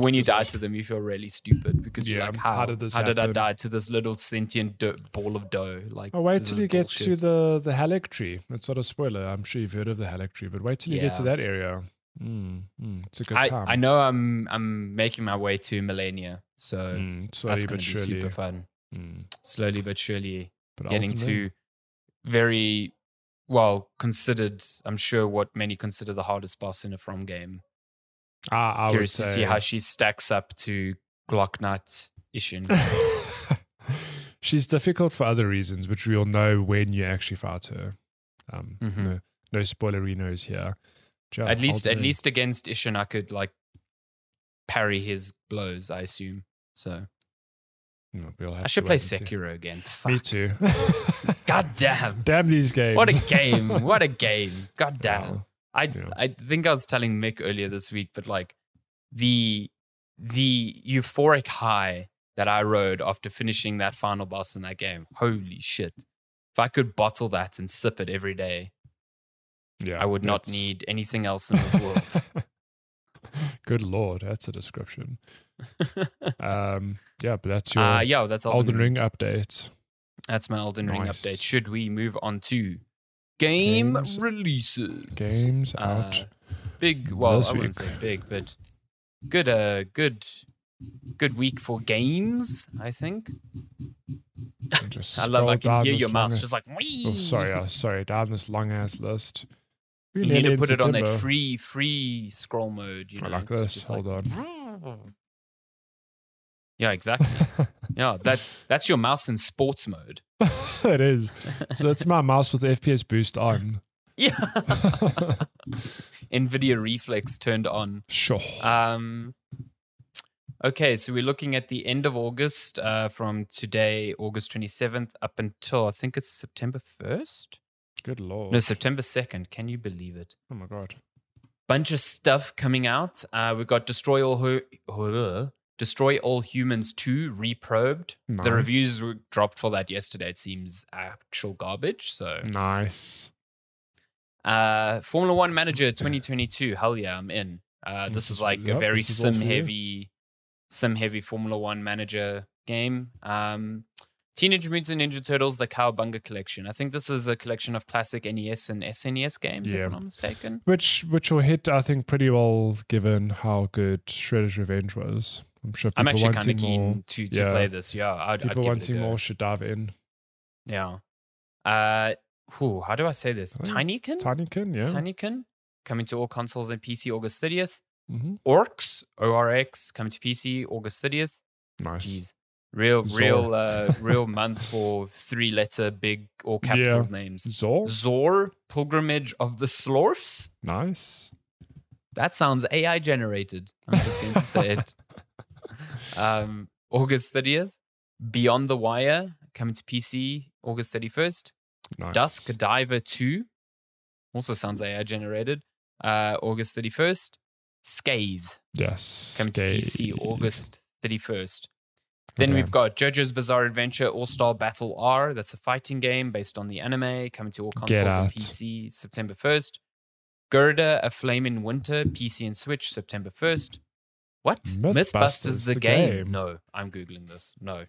when you die to them, you feel really stupid because you're like, how did I die to this little sentient ball of dough? Like, wait till you get to the Halleck tree. It's not a spoiler. I'm sure you've heard of the Halleck tree, but wait till you get to that area. It's a good time. I know I'm making my way to Millennia, so slowly but surely. Super fun. Slowly but surely, getting to very well considered. I'm sure what many consider the hardest boss in a From game. I Curious to see how she stacks up to Glock Knight Ishin. She's difficult for other reasons, which we'll know when you actually fight her. No spoilerinos here. At least against Ishin, I could like parry his blows, I assume. So I should play Sekiro again. Fuck. Me too. God damn. Damn these games. What a game. What a game. God damn. Wow. I think I was telling Mick earlier this week, but like the euphoric high that I rode after finishing that final boss in that game. Holy shit. If I could bottle that and sip it every day, I would not need anything else in this world. Good Lord, that's a description. But that's your that's Elden Ring update. That's my Elden Ring update. Should we move on to games releases? Games out. Big, well, I wouldn't say big, but good week for games, I think. And just I love. I can down hear this your mouse long- just like. Wee. Oh, sorry. Down this long ass list. You need to put it on that free scroll mode. You know, like this. Hold on. Yeah, exactly. Yeah, that's your mouse in sports mode. It is. So that's my mouse with the FPS boost on. Yeah. NVIDIA Reflex turned on. Sure. Okay, so we're looking at the end of August, from today, August 27th, up until I think it's September 1st. Good Lord. No, September 2nd. Can you believe it? Oh my God. Bunch of stuff coming out. We've got Destroy All Humans 2 Reprobed. Nice. The reviews were dropped for that yesterday. It seems actual garbage. So Nice. Formula One Manager 2022. Hell yeah, I'm in. This is like a very sim heavy Formula One Manager game. Teenage Mutant Ninja Turtles: The Cowabunga Collection. I think this is a collection of classic NES and SNES games, if I'm not mistaken. Which will hit, I think, pretty well given how good Shredder's Revenge was. I'm sure people I'm actually kind of wanting more, keen to play this. Yeah, I'd people give wanting it a go. more should dive in. Yeah. How do I say this? Tinykin? Tinykin, yeah. Tinykin, coming to all consoles and PC August 30th. Mm-hmm. Orcs, ORX, coming to PC August 30th. Nice. Jeez. Real month for 3-letter big or capital names. Zor, Pilgrimage of the Slorfs. Nice. That sounds AI generated. I'm just going to say it. August 30th. Beyond the Wire, coming to PC August 31st. Nice. Dusk Diver 2. Also sounds AI generated. August 31st. Scathe. Yes. Coming to PC August 31st. Then we've got JoJo's Bizarre Adventure All-Star Battle R. That's a fighting game based on the anime, coming to all consoles and PC September 1st. Gerda, A Flame in Winter, PC and Switch September 1st. What? Mythbusters the game? No, I'm Googling this. No.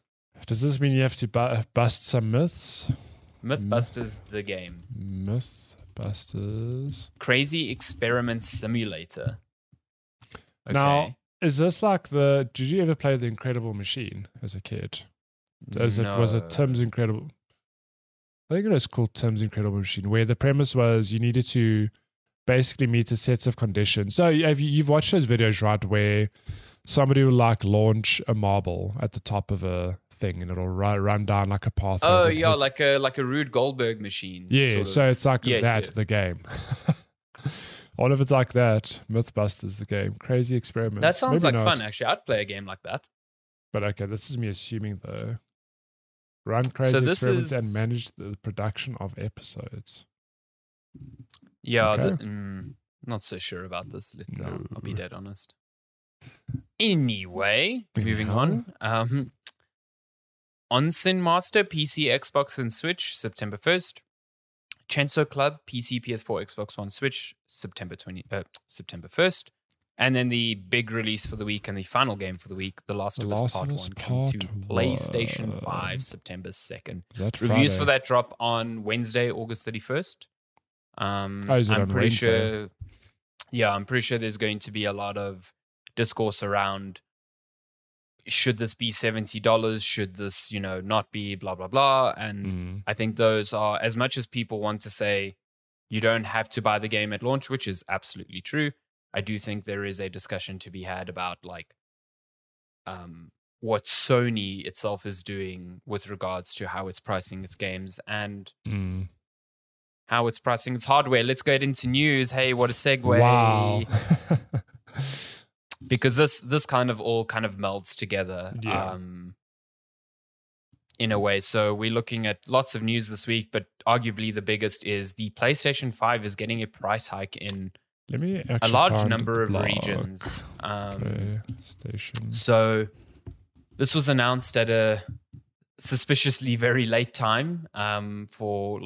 Does this mean you have to bust some myths? Mythbusters the game. Mythbusters. Crazy Experiment Simulator. Okay. Now, is this like did you ever play The Incredible Machine as a kid? Was it Tim's Incredible? I think it was called Tim's Incredible Machine, where the premise was you needed to basically meet a set of conditions. So you've watched those videos, right, where somebody will like launch a marble at the top of a thing and it'll run down like a path. Oh yeah, like a Rube Goldberg machine. Yeah, sort of. So it's like the game. All of it's like that. Mythbusters, the game. Crazy experiments. That sounds fun, actually. I'd play a game like that. But okay, this is me assuming, though. Run crazy experiments and manage the production of episodes. Yeah, okay. Not so sure about this. I'll be dead honest. Anyway, moving on. Onsen Master, PC, Xbox, and Switch, September 1st. Chenso Club, PC, PS4, Xbox One, Switch, September 1st. And then the big release for the week and the final game for the week, The Last of Us Part 1, coming to PlayStation 5, September 2nd. Reviews for that drop on Wednesday, August 31st. I'm pretty sure. Yeah, I'm pretty sure there's going to be a lot of discourse around, should this be $70? Should this, not be blah, blah, blah? And I think those are, as much as people want to say you don't have to buy the game at launch, which is absolutely true, I do think there is a discussion to be had about what Sony itself is doing with regards to how it's pricing its games and how it's pricing its hardware. Let's get into news. Hey, what a segue. Wow. Because this kind of all melds together in a way. So we're looking at lots of news this week, but arguably the biggest is the PlayStation 5 is getting a price hike in a large number of regions. So this was announced at a suspiciously very late time for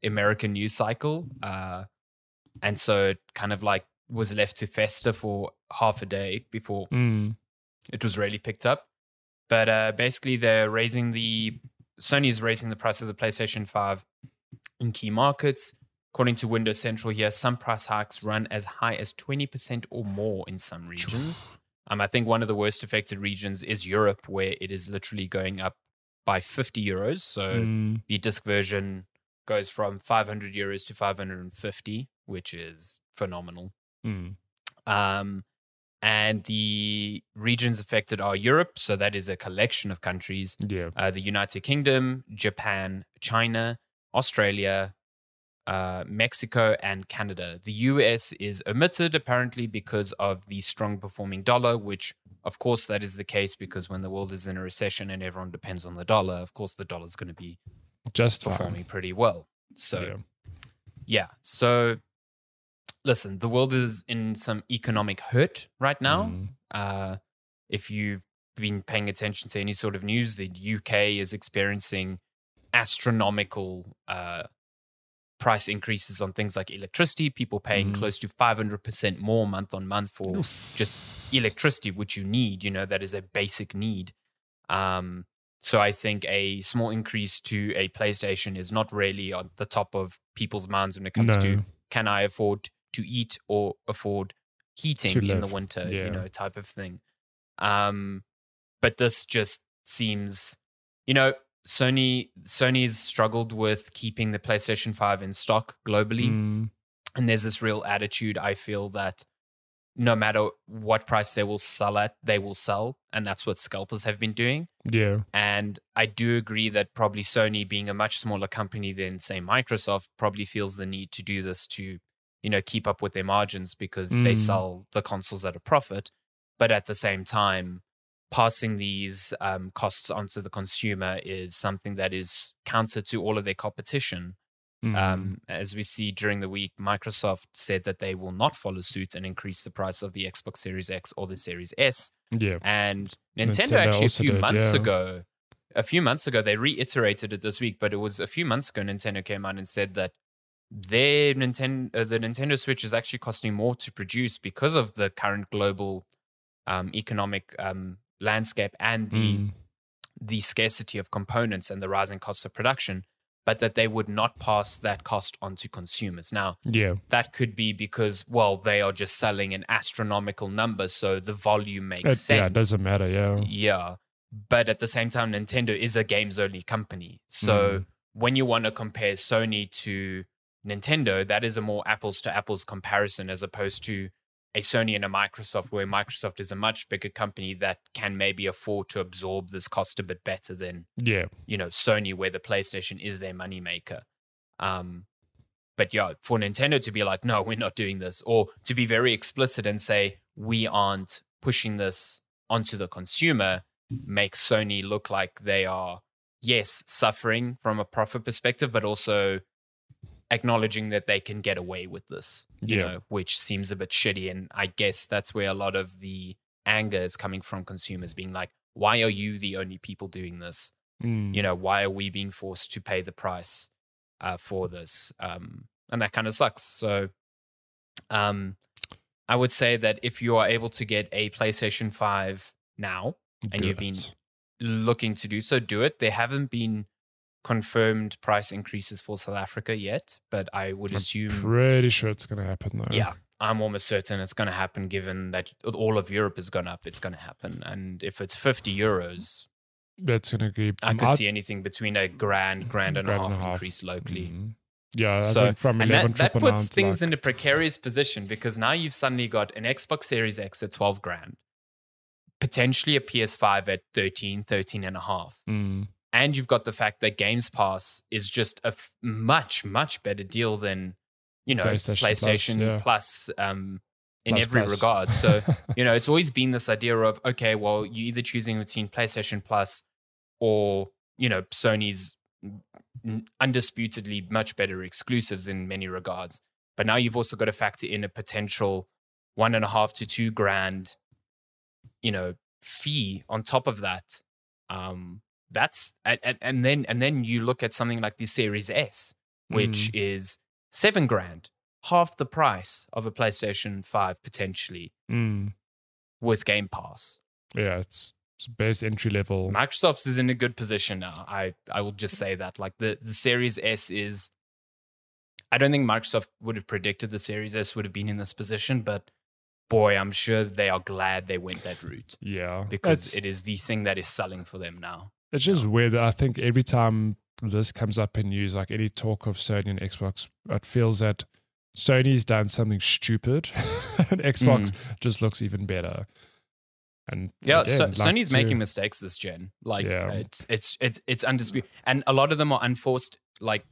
American news cycle. And so it kind of was left to fester for half a day before it was really picked up. But basically Sony is raising the price of the PlayStation 5 in key markets. According to Windows Central here, some price hikes run as high as 20% or more in some regions. I think one of the worst affected regions is Europe, where it is literally going up by 50 euros. So the disc version goes from 500 euros to 550, which is phenomenal. And the regions affected are Europe, so that is a collection of countries. Yeah. The United Kingdom, Japan, China, Australia, Mexico, and Canada. The US is omitted apparently because of the strong performing dollar, which of course that is the case because when the world is in a recession and everyone depends on the dollar, of course the dollar is going to be just performing pretty well. So yeah. So listen, the world is in some economic hurt right now. If you've been paying attention to any sort of news, the UK is experiencing astronomical price increases on things like electricity, people paying close to 500% more month on month for just electricity, which you need, that is a basic need. So I think a small increase to a PlayStation is not really on the top of people's minds when it comes to, can I afford to eat or afford heating in the winter, type of thing. But this just seems, Sony's struggled with keeping the PlayStation 5 in stock globally. And there's this real attitude, I feel, that no matter what price they will sell at, they will sell. And that's what scalpers have been doing. Yeah. And I do agree that probably Sony, being a much smaller company than, say, Microsoft, probably feels the need to do this to, keep up with their margins because they sell the consoles at a profit. But at the same time, passing these costs onto the consumer is something that is counter to all of their competition. As we see during the week, Microsoft said that they will not follow suit and increase the price of the Xbox Series X or the Series S. Yeah. And Nintendo actually a few months ago, they reiterated it this week, but it was a few months ago Nintendo came out and said that the Nintendo Switch is actually costing more to produce because of the current global economic landscape and the scarcity of components and the rising costs of production, but that they would not pass that cost on to consumers. Now, that could be because, they are just selling an astronomical number, so the volume makes sense. Yeah, it doesn't matter, Yeah, but at the same time, Nintendo is a games-only company. So when you want to compare Sony to Nintendo, that is a more apples-to-apples comparison as opposed to a Sony and a Microsoft, where Microsoft is a much bigger company that can maybe afford to absorb this cost a bit better than, Sony, where the PlayStation is their moneymaker. But for Nintendo to be like, no, we're not doing this, or to be very explicit and say, we aren't pushing this onto the consumer, makes Sony look like they are, yes, suffering from a profit perspective, but also acknowledging that they can get away with this, which seems a bit shitty. And I guess that's where a lot of the anger is coming from consumers being like, why are you the only people doing this? Why are we being forced to pay the price for this? And that kind of sucks. So I would say that if you are able to get a PlayStation 5 now and you've been looking to do so, do it. There haven't been confirmed price increases for South Africa yet, but I would assume, pretty sure it's going to happen though. Yeah, I'm almost certain it's going to happen, given that all of Europe has gone up. It's going to happen. And if it's 50 euros, that's going to be, I could see anything between a grand and a half increase locally. Yeah, I think from 11 that puts things in a precarious position, because now you've suddenly got an Xbox Series X at 12 grand, potentially a PS5 at 13 and a half. And you've got the fact that Games Pass is just a much, much better deal than, PlayStation Plus in every regard. So, it's always been this idea of, okay, well, you're either choosing between PlayStation Plus or, Sony's undisputedly much better exclusives in many regards. But now you've also got to factor in a potential 1.5 to 2 grand, fee on top of that. That's and then you look at something like the Series S, which is 7 grand, half the price of a PlayStation 5 potentially, with Game Pass. Yeah, it's best entry level. Microsoft is in a good position now. I will just say that. Like the Series S is, I don't think Microsoft would have predicted the Series S would have been in this position, but boy, I'm sure they are glad they went that route. Yeah, because it is the thing that is selling for them now. It's just weird that I think every time this comes up in news, like any talk of Sony and Xbox, it feels that Sony's done something stupid and Xbox just looks even better. And yeah, again, Sony's making mistakes this gen. Like it's undisputed, and a lot of them are unforced. Like,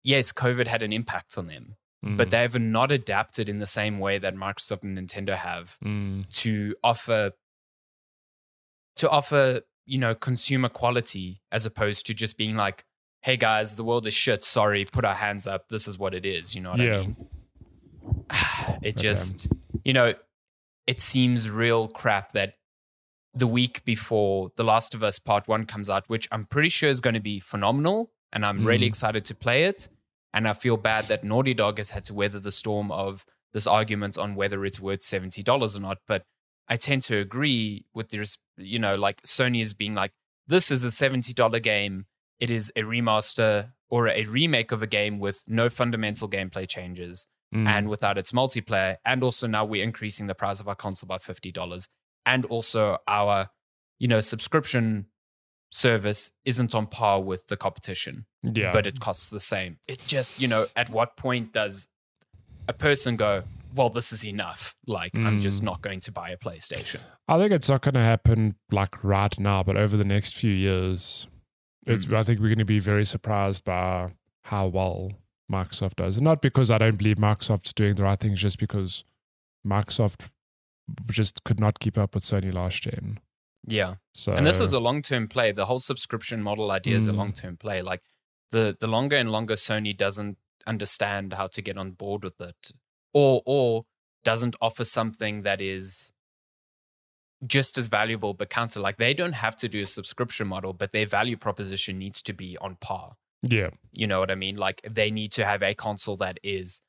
yes, COVID had an impact on them, but they have not adapted in the same way that Microsoft and Nintendo have to offer consumer quality, as opposed to just being like, hey guys, the world is shit, sorry, put our hands up, this is what it is, you know what I mean? It just, it seems real crap that the week before The Last of Us Part 1 comes out, which I'm pretty sure is going to be phenomenal, and I'm really excited to play it, and I feel bad that Naughty Dog has had to weather the storm of this argument on whether it's worth $70 or not, but I tend to agree with this, like Sony is being like, this is a $70 game. It is a remaster or a remake of a game with no fundamental gameplay changes and without its multiplayer. And also now we're increasing the price of our console by $50. And also our, subscription service isn't on par with the competition, but it costs the same. It just, at what point does a person go, well, this is enough. Like, I'm just not going to buy a PlayStation. I think it's not going to happen like right now, but over the next few years, I think we're going to be very surprised by how well Microsoft does. And not because I don't believe Microsoft's doing the right thing, just because Microsoft just could not keep up with Sony last gen. Yeah. And this is a long-term play. The whole subscription model idea is a long-term play. Like, the longer and longer Sony doesn't understand how to get on board with it, or doesn't offer something that is just as valuable but counter. Like, they don't have to do a subscription model, but their value proposition needs to be on par. Yeah. You know what I mean? Like, they need to have a console that is,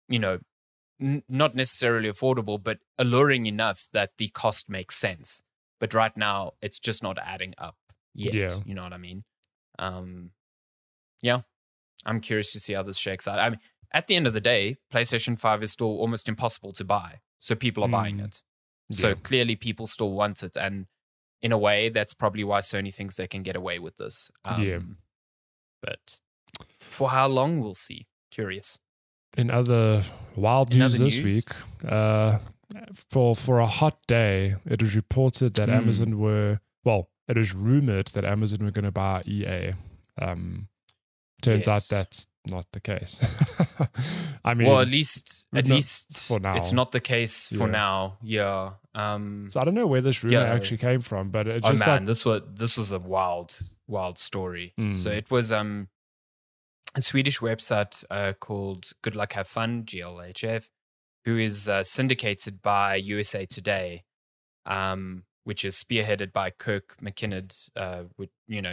not necessarily affordable, but alluring enough that the cost makes sense. But right now, it's just not adding up yet. Yeah. You know what I mean? Yeah. I'm curious to see how this shakes out. I mean, at the end of the day, PlayStation 5 is still almost impossible to buy. So people are buying it. So clearly people still want it. And in a way, that's probably why Sony thinks they can get away with this. But for how long, we'll see. Curious. In other wild news this week, for a hot day, it was reported that Amazon it was rumored that Amazon were going to buy EA. Turns out that's not the case. I mean, well, at least for now, it's not the case for now. Yeah. So I don't know where this rumor actually came from, but it just this was a wild story. So it was a Swedish website called Good Luck Have Fun, GLHF, who is syndicated by USA Today, which is spearheaded by Kirk McKinnon.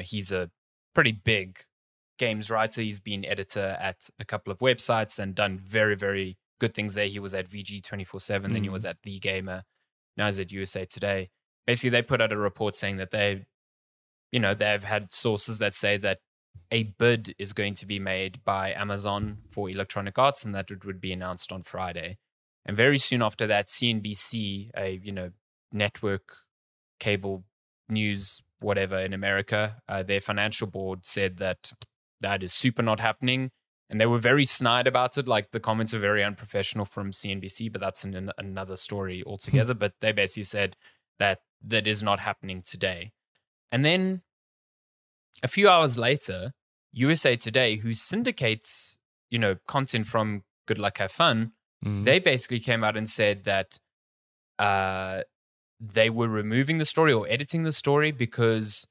He's a pretty big games writer. He's been editor at a couple of websites and done very, very good things there. He was at VG 24/7, then he was at The Gamer, now he's at USA Today. Basically, they put out a report saying that they've had sources that say that a bid is going to be made by Amazon for Electronic Arts, and that it would be announced on Friday. And very soon after that, CNBC, a network cable news whatever in America, their financial board said that is super not happening, and they were very snide about it. Like, the comments are very unprofessional from CNBC, but that's another story altogether. But they basically said that is not happening today. And then a few hours later, USA Today, who syndicates content from Good Luck Have Fun, they basically came out and said that they were removing the story or editing the story because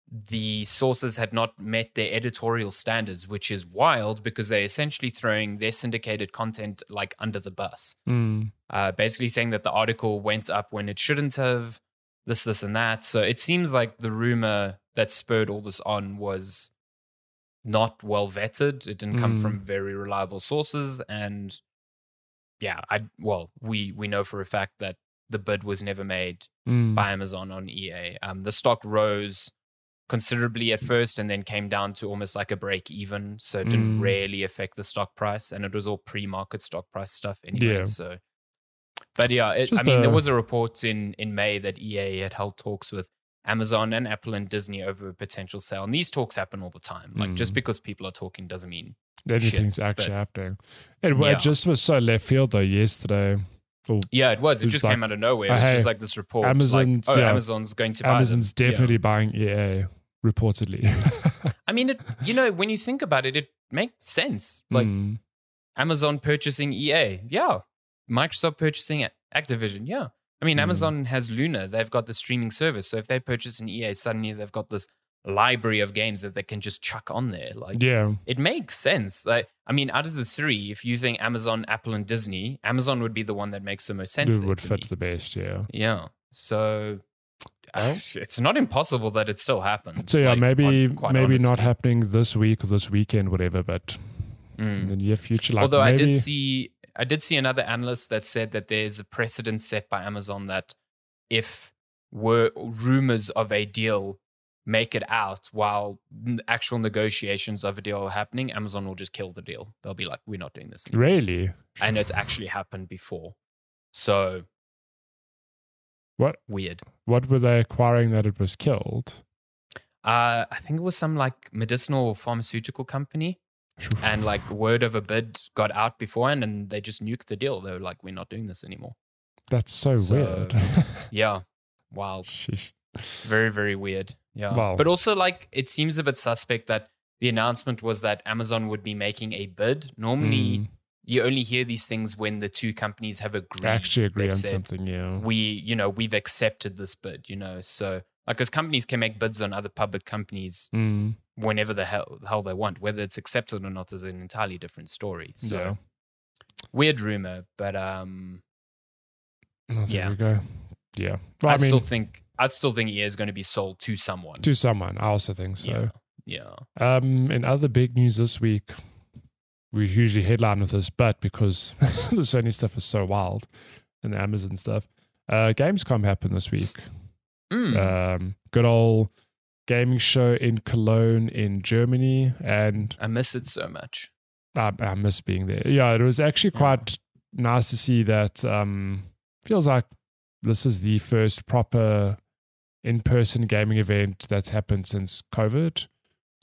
the sources had not met their editorial standards, which is wild because they're essentially throwing their syndicated content like under the bus. Basically saying that the article went up when it shouldn't have, this and that. So it seems like the rumor that spurred all this on was not well vetted. It didn't come from very reliable sources. And yeah, we know for a fact that the bid was never made by Amazon on EA. The stock rose considerably at first and then came down to almost like a break even. So it didn't really affect the stock price, and it was all pre-market stock price stuff anyway. Yeah. So, but yeah, there was a report in May that EA had held talks with Amazon and Apple and Disney over a potential sale. And these talks happen all the time. Like just because people are talking doesn't mean anything's actually happening. It just was so left field though yesterday. Yeah, it was. It just came out of nowhere. It was just like this report. Amazon's going to buy Amazon's definitely buying EA, reportedly. I mean, when you think about it, it makes sense. Like Amazon purchasing EA. Yeah. Microsoft purchasing Activision. Yeah. I mean, Amazon has Luna. They've got the streaming service. So if they purchase an EA, suddenly they've got this library of games that they can just chuck on there. Like, it makes sense. Like, I mean, out of the three, if you think Amazon, Apple, and Disney, Amazon would be the one that makes the most sense. It would fit the best, yeah. Yeah. So it's not impossible that it still happens. So yeah, maybe not happening this week or this weekend, whatever, but in the near future. Like, although maybe, I did see another analyst that said that there's a precedent set by Amazon that if rumors of a deal make it out while actual negotiations of a deal are happening, Amazon will just kill the deal. They'll be like, we're not doing this anymore. Really? And it's actually happened before. So what? Weird. What were they acquiring that it was killed? I think it was some like medicinal pharmaceutical company. And like word of a bid got out beforehand and they just nuked the deal. They were like, we're not doing this anymore. That's so weird. Yeah. Wild. Sheesh. Very, very weird. Yeah. Wow. But also like it seems a bit suspect that the announcement was that Amazon would be making a bid. Normally you only hear these things when the two companies have agreed. Actually agree on something, yeah. We've accepted this bid, So like because companies can make bids on other public companies whenever the hell they want. Whether it's accepted or not is an entirely different story. So weird rumor, but there we go. Yeah. Well, I still think EA is going to be sold to someone. To someone. I also think so. Yeah. In other big news this week, we usually headline with this, but because the Sony stuff is so wild and the Amazon stuff, Gamescom happened this week. Good old gaming show in Cologne in Germany, and I miss it so much. I miss being there. Yeah, it was actually quite nice to see that. Feels like this is the first proper in-person gaming event that's happened since COVID.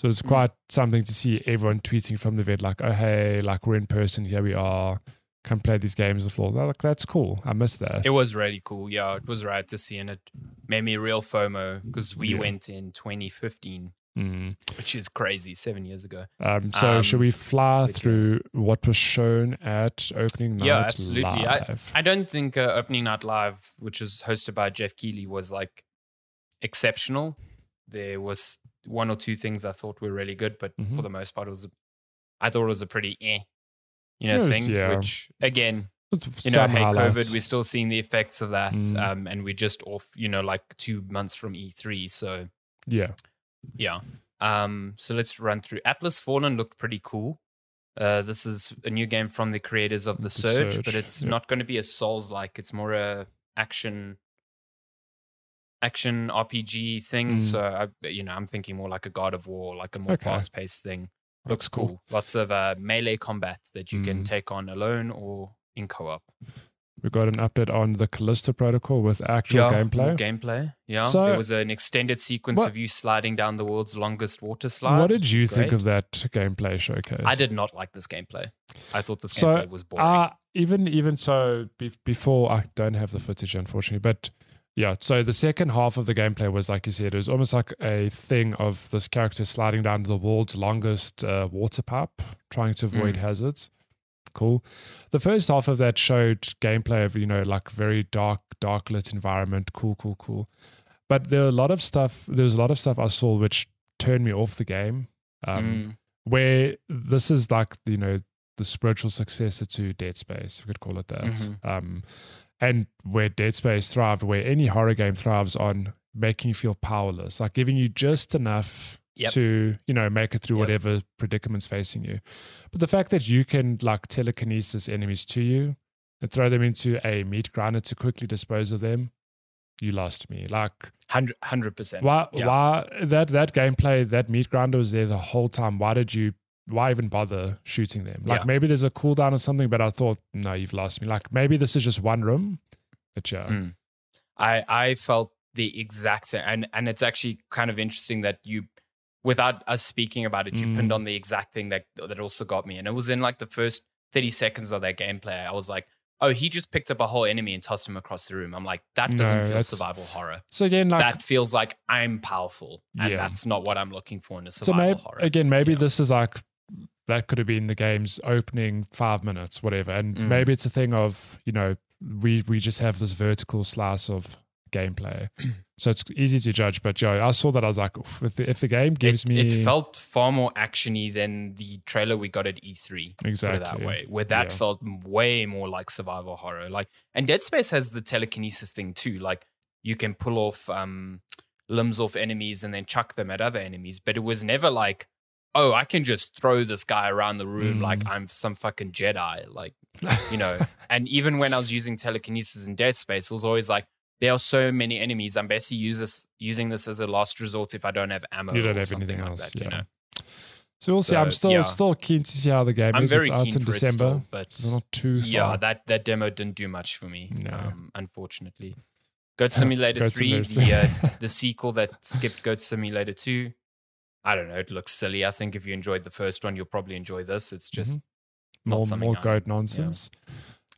So it's quite something to see everyone tweeting from the event like, oh, hey, like we're in person, here we are, come play these games on the floor. Like, that's cool. I miss that. It was really cool. Yeah, it was right to see, and it made me real FOMO because we went in 2015, which is crazy, 7 years ago. So should we fly through what was shown at Opening Night Live? Yeah, absolutely. I don't think Opening Night Live, which was hosted by Jeff Keighley, was like exceptional. There was one or two things I thought were really good, but for the most part, I thought it was a pretty thing. Yeah. Which again, hey, COVID, we're still seeing the effects of that, and we're just off, like 2 months from E3. So yeah. So let's run through. Atlas Fallen looked pretty cool. This is a new game from the creators of The Surge, but it's not going to be a Souls-like. It's more a action RPG thing. So I'm thinking more like a God of War, like a more fast-paced thing. Looks cool. Lots of melee combat that you can take on alone or in co-op. We got an update on the Callisto Protocol with actual gameplay. Yeah, so, there was an extended sequence of you sliding down the world's longest water slide. What did you think of that gameplay showcase? I did not like this gameplay. I thought this gameplay was boring. Even so, before, I don't have the footage, unfortunately, but yeah, so the second half of the gameplay was, like you said, it was almost like a thing of this character sliding down the world's longest water pipe, trying to avoid hazards. Cool. The first half of that showed gameplay of, like very dark lit environment. Cool. But there was a lot of stuff I saw which turned me off the game. Where this is like, the spiritual successor to Dead Space, if you could call it that. And where Dead Space thrived, where any horror game thrives on making you feel powerless, like giving you just enough to, make it through whatever predicament's facing you. But the fact that you can like telekinesis enemies to you and throw them into a meat grinder to quickly dispose of them, you lost me. Like 100%. Why that gameplay, that meat grinder was there the whole time. Why even bother shooting them? Like maybe there's a cooldown or something, but I thought, no, you've lost me. Like maybe this is just one room, but yeah. I felt the exact same. And it's actually kind of interesting that you, without us speaking about it, you pinned on the exact thing that also got me. And it was in like the first 30 seconds of that gameplay. I was like, oh, he just picked up a whole enemy and tossed him across the room. I'm like, that doesn't feel survival horror. So again, like, that feels like I'm powerful. And that's not what I'm looking for in a survival horror. Again, maybe this is like, that could have been the game's opening 5 minutes, whatever. And maybe it's a thing of, you know, we just have this vertical slice of gameplay. So it's easy to judge. But I saw that, I was like, if the game gives me... It felt far more actiony than the trailer we got at E3. Exactly. Put it that way. Where that felt way more like survival horror. Like, and Dead Space has the telekinesis thing too. Like, you can pull off limbs off enemies and then chuck them at other enemies. But it was never like, oh, I can just throw this guy around the room like I'm some fucking Jedi. Like, you know. And even when I was using telekinesis in Dead Space, it was always like, there are so many enemies. I'm basically using this as a last resort if I don't have ammo. You don't or have something anything like else. that, you know. So we'll see. I'm still keen to see how the game I'm is. very It's out keen in for December, it still, but so not too far. Yeah, that demo didn't do much for me. No. Unfortunately. Goat Simulator Goat 3, Simulator. the sequel that skipped Goat Simulator 2. I don't know. It looks silly. I think if you enjoyed the first one, you'll probably enjoy this. It's just more goat nonsense.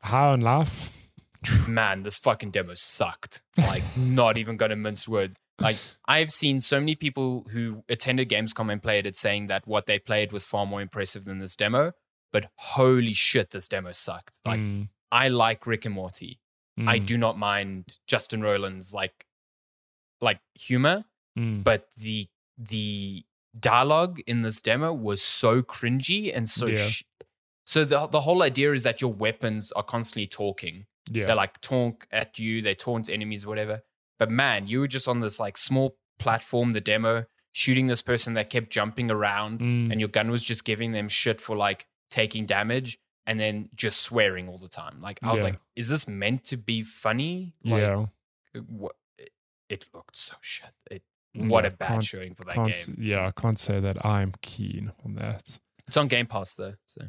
High on Life. Man, this fucking demo sucked. Like, not even gonna mince words. Like, I've seen so many people who attended Gamescom and played it saying that what they played was far more impressive than this demo. But holy shit, this demo sucked. Like, I like Rick and Morty. I do not mind Justin Roiland's like humor, but the dialogue in this demo was so cringy and so. So the whole idea is that your weapons are constantly talking. Yeah. They like talk at you, they taunt enemies, whatever. But man, you were just on this like small platform, the demo, shooting this person that kept jumping around, and your gun was just giving them shit for like taking damage, and then just swearing all the time. Like, I was like, is this meant to be funny? Like, it looked so shit. What a bad showing for that game. Yeah, I can't say that I'm keen on that. It's on Game Pass though. So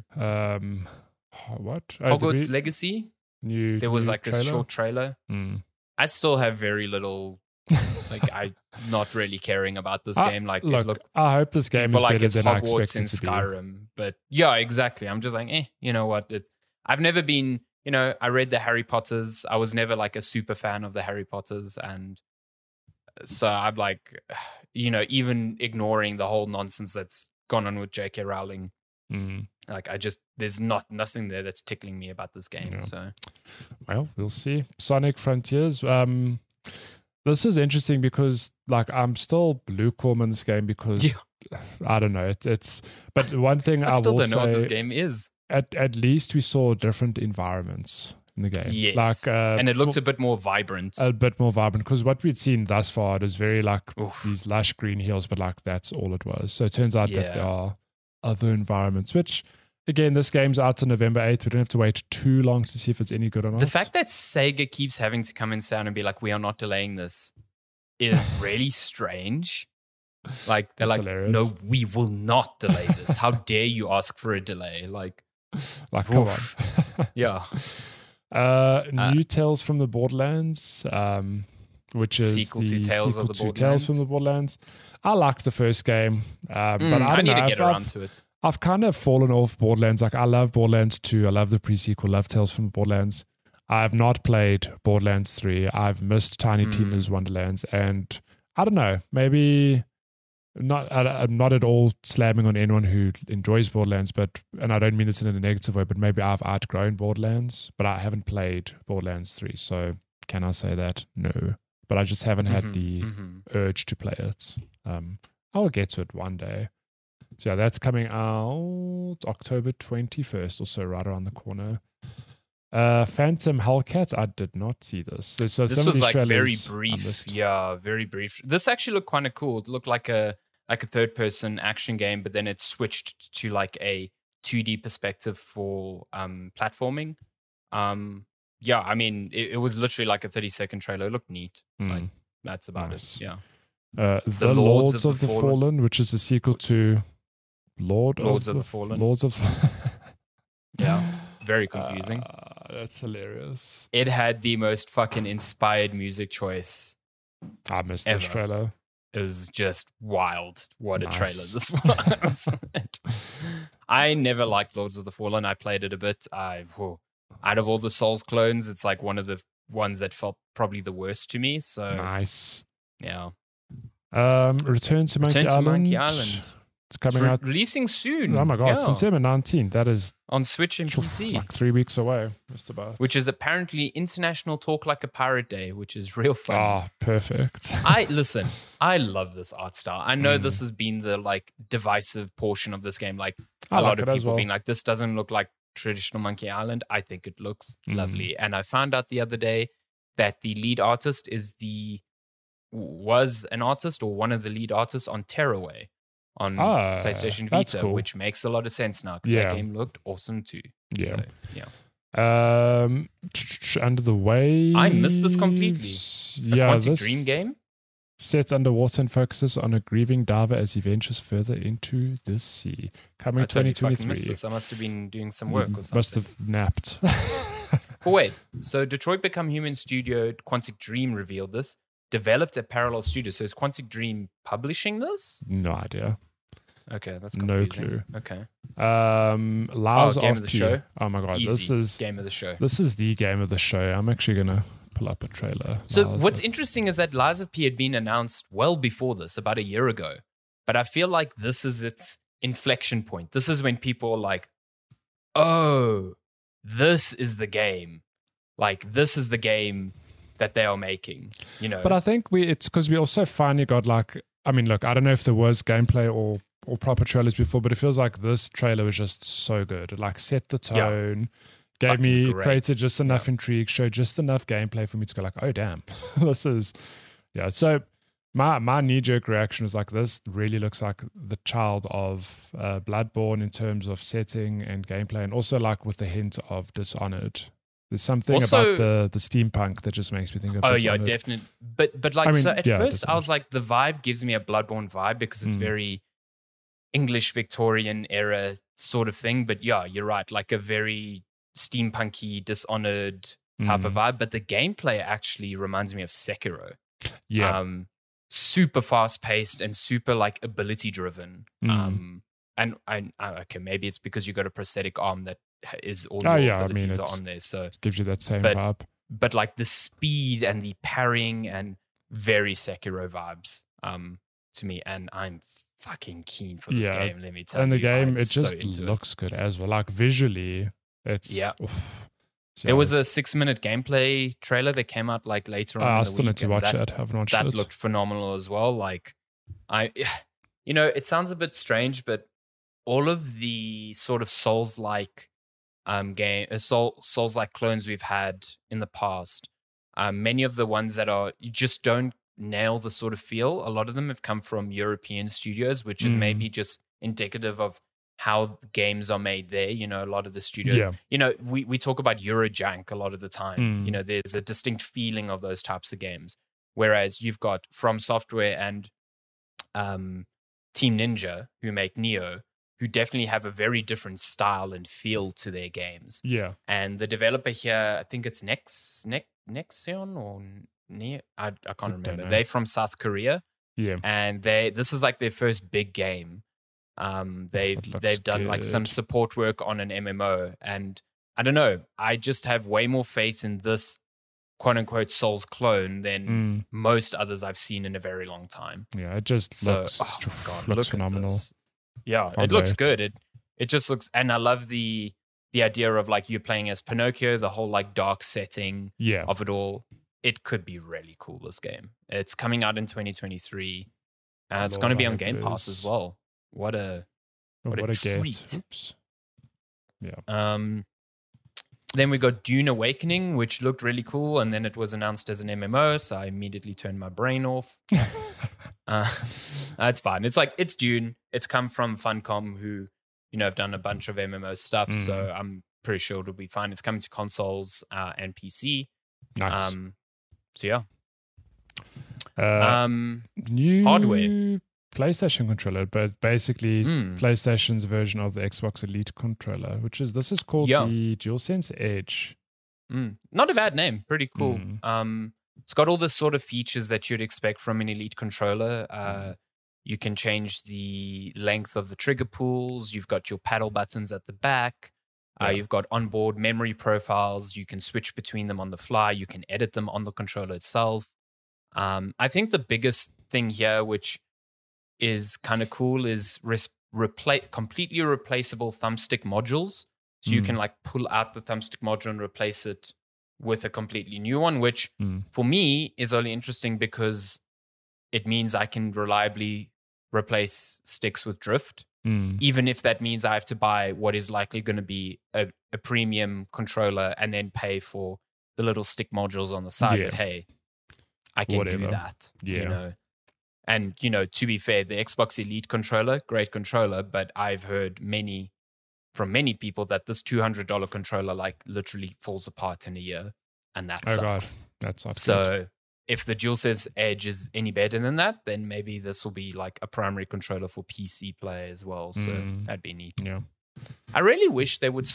what? Hogwarts Legacy? There was like trailer? a short trailer. I still have very little, like, I'm not really caring about this game. Like, look, I hope this game is better than I expected it to be. Skyrim, but yeah, exactly. I'm just like, you know what? I've never been, you know, I read the Harry Potters. I was never like a super fan of the Harry Potters, and so I'm like, you know, even ignoring the whole nonsense that's gone on with J.K. Rowling. Like, there's nothing there that's tickling me about this game. So, well, we'll see. Sonic Frontiers. This is interesting because, like, I'm still lukewarm in this game because I don't know. It's but one thing I still will don't know say, what this game is. At least we saw different environments in the game. Yes, like, and it looked a bit more vibrant. A bit more vibrant because what we'd seen thus far, it was very like these lush green hills, but like that's all it was. So it turns out that there are other environments, which again, this game's out on November 8th. We don't have to wait too long to see if it's any good or not. The fact that Sega keeps having to come in sound and be like, we are not delaying this is really strange. Like, they're like, hilarious. No, we will not delay this. How dare you ask for a delay? Like come on. Yeah. New Tales from the Borderlands, which is sequel the to Tales sequel of the to Borderlands. Tales from the Borderlands. I liked the first game, but I need to get around to it. I've kind of fallen off Borderlands. Like, I love Borderlands 2. I love the pre-sequel. Love Tales from the Borderlands. I have not played Borderlands 3. I've missed Tiny Tina's Wonderlands, and I don't know. Maybe I'm not at all slamming on anyone who enjoys Borderlands, and I don't mean this in a negative way, but maybe I've outgrown Borderlands, but I haven't played Borderlands 3. So can I say that? No. But I just haven't had the urge to play it. I'll get to it one day. So yeah, that's coming out October 21st, also right around the corner. Phantom Hellcat, I did not see this. So this was like very brief. Yeah, very brief. This actually looked kind of cool. It looked like a third-person action game, but then it switched to like a 2D perspective for platforming. Yeah, I mean, it was literally like a 30-second trailer. It looked neat. Like, that's about it. Yeah. The Lords of the Fallen, which is the sequel to Lords of the Fallen. Yeah, very confusing. That's hilarious. It had the most fucking inspired music choice I missed this trailer. It was just wild. What a trailer this was. I never liked Lords of the Fallen. I played it a bit. Out of all the Souls clones, it's like one of the ones that felt probably the worst to me. So nice. Yeah. Return to Monkey Island. It's coming out. Releasing soon. Oh my God, September 19th. That is on Switch and PC. Like 3 weeks away, just about. Which is apparently International Talk Like a Pirate Day, which is real fun. Oh, perfect. I love this art style. I know this has been the like divisive portion of this game. Like a lot of people being like, this doesn't look like traditional Monkey Island. I think it looks lovely. And I found out the other day that the lead artist was an artist or one of the lead artists on Tearaway on PlayStation Vita, cool. Which makes a lot of sense now because that game looked awesome too. Yeah. So, yeah. Under the Waves. I missed this completely. Quantic Dream game? Sets underwater and focuses on a grieving diver as he ventures further into the sea. Coming 2023. Missed this. I must have been doing some work or something. Must have napped. But wait, so Detroit Become Human studio Quantic Dream revealed this. Developed at Parallel Studio. So is Quantic Dream publishing this? No idea. Okay, that's confusing. No clue. Okay. Game of the show. Oh my God, Easy. this is game of the show. This is the game of the show. I'm actually gonna pull up a trailer. So what's interesting is that Lies of P had been announced well before this, about a year ago. But I feel like this is its inflection point. This is when people are like, oh, this is the game. Like, this is the game that they are making, you know. But I think it's because we also finally got like, I mean, look, I don't know if there was gameplay or proper trailers before, but it feels like this trailer was just so good. It like set the tone, created just enough intrigue, showed just enough gameplay for me to go like, oh damn, this is, So my knee-jerk reaction was like, this really looks like the child of Bloodborne in terms of setting and gameplay, and also like with the hint of Dishonored. There's something about the steampunk that just makes me think of Dishonored. Yeah, definitely. But like, so at first I was like, the vibe gives me a Bloodborne vibe because it's very English Victorian era sort of thing. But yeah, you're right. Like a very steampunky, Dishonored type of vibe. But the gameplay actually reminds me of Sekiro. Yeah. Super fast paced and super like ability driven. And okay, maybe it's because you got a prosthetic arm that is all your abilities are on there. So it gives you that same vibe. But like the speed and the parrying and very Sekiro vibes to me. And I'm fucking keen for this game, let me tell you. And the game, it just looks good as well. Like visually, it's... Yeah. There was a 6-minute gameplay trailer that came out like later on. I still need to watch it. I haven't watched it. That looked phenomenal as well. Like, it sounds a bit strange, but all of the sort of Souls-like Souls-like clones we've had in the past, many of the ones that you just don't nail the sort of feel. A lot of them have come from European studios, which is maybe just indicative of how games are made there. A lot of the studios, we talk about Eurojank a lot of the time. There's a distinct feeling of those types of games. Whereas you've got From Software and Team Ninja, who make Neo, who definitely have a very different style and feel to their games. Yeah. And the developer here, I think it's Nexion or Neo, I can't remember. They're from South Korea. Yeah. And this is like their first big game. They've done like some support work on an MMO, and I don't know. I just have way more faith in this quote unquote Souls clone than most others I've seen in a very long time. Yeah, it just looks phenomenal. Yeah, it looks good. It just looks, and I love the idea of like you're playing as Pinocchio, the whole like dark setting of it all. It could be really cool, this game. It's coming out in 2023. It's going to be on Game Pass as well. What a treat. Oops. Yeah. Then we got Dune Awakening, which looked really cool, and then it was announced as an MMO, so I immediately turned my brain off. It's fine. It's Dune. It's come from Funcom, who have done a bunch of MMO stuff, so I'm pretty sure it'll be fine. It's coming to consoles and PC. Nice. So yeah. New hardware. PlayStation controller, but basically PlayStation's version of the Xbox Elite controller, this is called the DualSense Edge. Not a bad name. Pretty cool. it's got all the sort of features that you'd expect from an Elite controller. You can change the length of the trigger pulls. You've got your paddle buttons at the back. You've got onboard memory profiles. You can switch between them on the fly. You can edit them on the controller itself. I think the biggest thing here, which is kind of cool, is completely replaceable thumbstick modules. So you can like pull out the thumbstick module and replace it with a completely new one, which for me is only interesting because it means I can reliably replace sticks with drift, even if that means I have to buy what is likely going to be a premium controller and then pay for the little stick modules on the side. But hey, I can do that, you know. And, you know, to be fair, the Xbox Elite controller, great controller, but I've heard from many people that this $200 controller like literally falls apart in a year, and that sucks. God. That sucks. So if the DualSense Edge is any better than that, then maybe this will be like a primary controller for PC play as well. So that'd be neat. Yeah. I really wish they would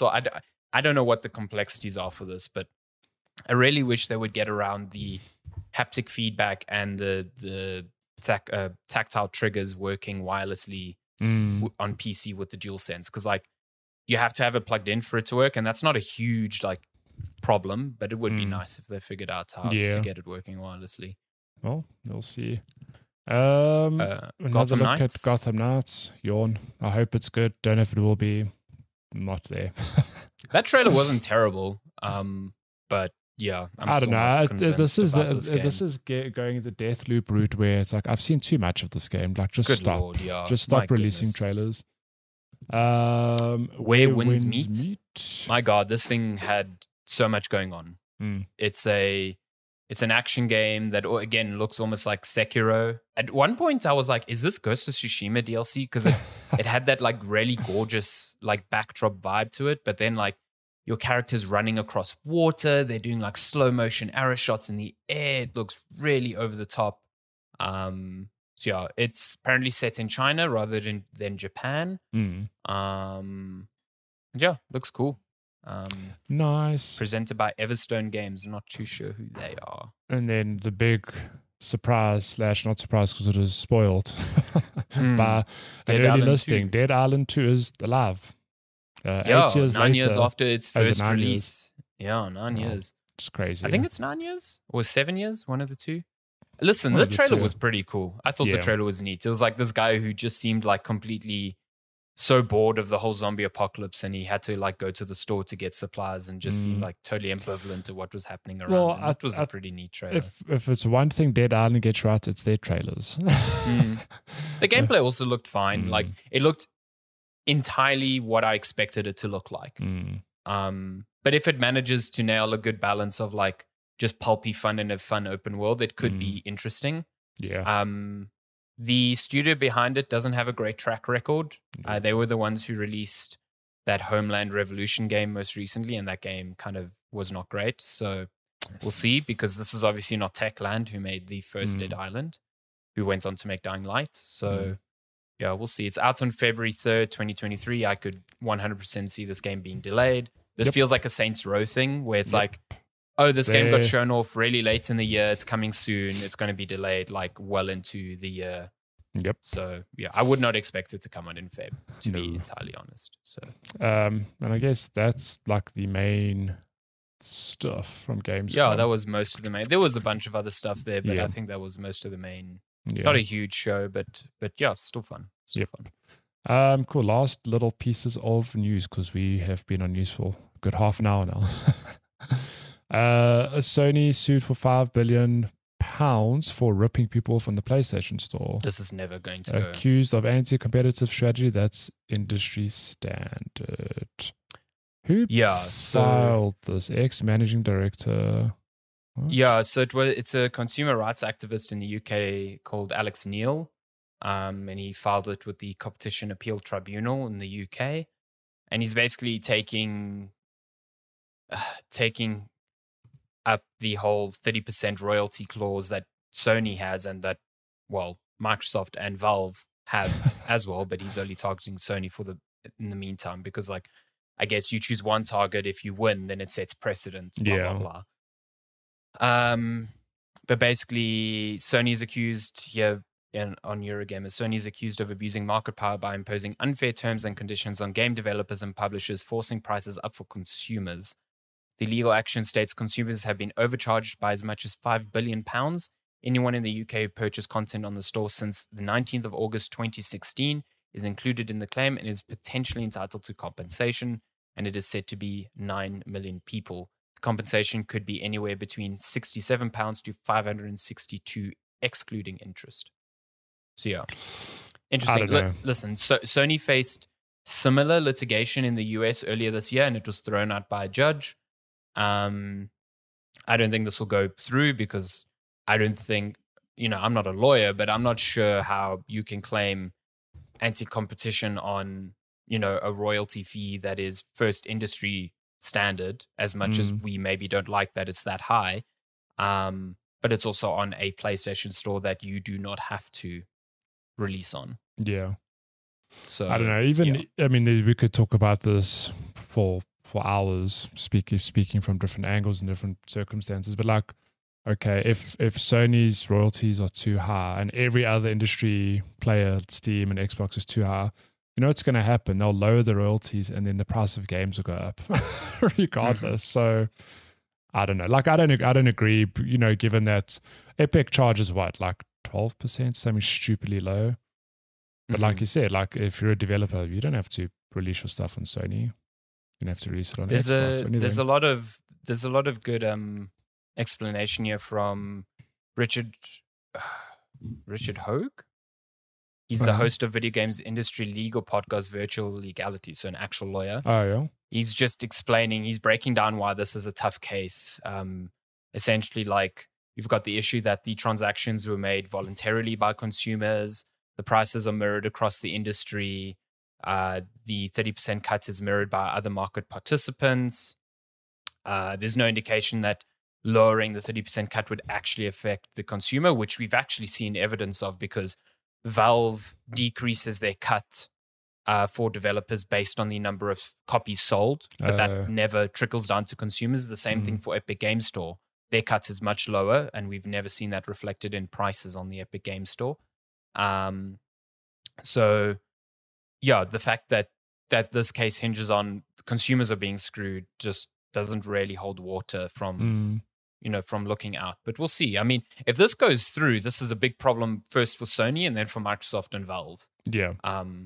I don't know what the complexities are for this, but I really wish they would get around the haptic feedback and the tactile triggers working wirelessly on PC with the DualSense, because like you have to have it plugged in for it to work, and that's not a huge like problem, but it would be nice if they figured out how to get it working wirelessly. Well, we'll see. Another Gotham look Knights. at Gotham Knights. Yawn. I hope it's good. Don't know if it will be. Not there. That trailer wasn't terrible, but yeah, I don't know. This is going the death loop route where it's like I've seen too much of this game. Like, just stop. Lord, yeah. Just stop releasing trailers. Where Winds Meet. My God, this thing had so much going on. It's an action game that again looks almost like Sekiro. At one point, I was like, "Is this Ghost of Tsushima DLC?" Because it had that like really gorgeous like backdrop vibe to it, but then like your character's running across water. They're doing like slow motion arrow shots in the air. It looks really over the top. So yeah, it's apparently set in China rather than Japan. Yeah, looks cool. Nice. Presented by Everstone Games. I'm not too sure who they are. And then the big surprise / not surprise because it was spoiled by an early listing. 2. Dead Island 2 is alive. 8 years 9 later, years after its first release. Years. Yeah, 9 years. It's crazy. I think it's 9 years or 7 years, one of the two. Listen, the trailer was pretty cool. I thought the trailer was neat. It was like this guy who just seemed like completely so bored of the whole zombie apocalypse, and he had to like go to the store to get supplies and just seemed like totally ambivalent to what was happening around. Well, that was a pretty neat trailer. If it's one thing Dead Island gets right, it's their trailers. The gameplay also looked fine. Like it looked entirely what I expected it to look like. But if it manages to nail a good balance of like just pulpy fun in a fun open world, it could be interesting. Yeah. The studio behind it doesn't have a great track record. They were the ones who released that Homeland Revolution game most recently, and that game kind of was not great. So we'll see, because this is obviously not Techland, who made the first Dead Island, who went on to make Dying Light. So yeah, we'll see. It's out on February 3rd, 2023. I could 100% see this game being delayed. This feels like a Saints Row thing where it's like, oh, this game got shown off really late in the year. It's coming soon. It's going to be delayed like well into the year. Yep. So yeah, I would not expect it to come out in Feb, to be entirely honest. So and I guess that's like the main stuff from games. Yeah, that was most of the main. There was a bunch of other stuff there, but I think that was most of the main. Not a huge show, but yeah, still fun. Still fun. Cool. Last little pieces of news, because we have been on news for a good half an hour now. Sony sued for £5 billion for ripping people off on the PlayStation Store. This is never going to go. Accused of anti-competitive strategy. That's industry standard. Who filed this? Ex-managing director. What? Yeah, so it's a consumer rights activist in the UK called Alex Neil, and he filed it with the Competition Appeal Tribunal in the UK, and he's basically taking up the whole 30% royalty clause that Sony has, and that, well, Microsoft and Valve have as well, but he's only targeting Sony in the meantime, because like, I guess you choose one target. If you win, then it sets precedent, blah, blah, blah. But basically, Sony is accused here on Eurogamer. Sony is accused of abusing market power by imposing unfair terms and conditions on game developers and publishers, forcing prices up for consumers. The legal action states consumers have been overcharged by as much as £5 billion. Anyone in the UK who purchased content on the store since the 19th of August 2016 is included in the claim and is potentially entitled to compensation, and it is said to be 9 million people. The compensation could be anywhere between £67 to $562, excluding interest. So yeah, interesting. Listen, Sony faced similar litigation in the US earlier this year, and it was thrown out by a judge. I don't think this will go through because I don't think, I'm not a lawyer, but I'm not sure how you can claim anti-competition on, a royalty fee that is first industry standard, as much as we maybe don't like that it's that high. But it's also on a PlayStation store that you do not have to release on. Yeah. So I don't know. I mean, we could talk about this for hours, speaking from different angles and different circumstances. But like, okay, if Sony's royalties are too high and every other industry player, Steam and Xbox, is too high, what's going to happen? They'll lower the royalties and then the price of games will go up regardless. So I don't know. Like, I don't agree, given that Epic charges what, like 12%, something stupidly low. But like you said, like if you're a developer, you don't have to release your stuff on Sony. You don't have to release it on Xbox. There's a lot of good explanation here from Richard Hogue. He's the host of Video Games Industry Legal Podcast Virtual Legality, so an actual lawyer. Oh, yeah. He's just explaining, he's breaking down why this is a tough case. Essentially, like, you've got the issue that the transactions were made voluntarily by consumers. The prices are mirrored across the industry. The 30% cut is mirrored by other market participants. There's no indication that lowering the 30% cut would actually affect the consumer, which we've actually seen evidence of because Valve decreases their cut for developers based on the number of copies sold, but that never trickles down to consumers. The same thing for Epic Games Store. Their cut is much lower, and we've never seen that reflected in prices on the Epic Games Store. So, yeah, the fact that this case hinges on consumers are being screwed just doesn't really hold water from from looking out. But we'll see. I mean, if this goes through, this is a big problem first for Sony and then for Microsoft and Valve. Yeah,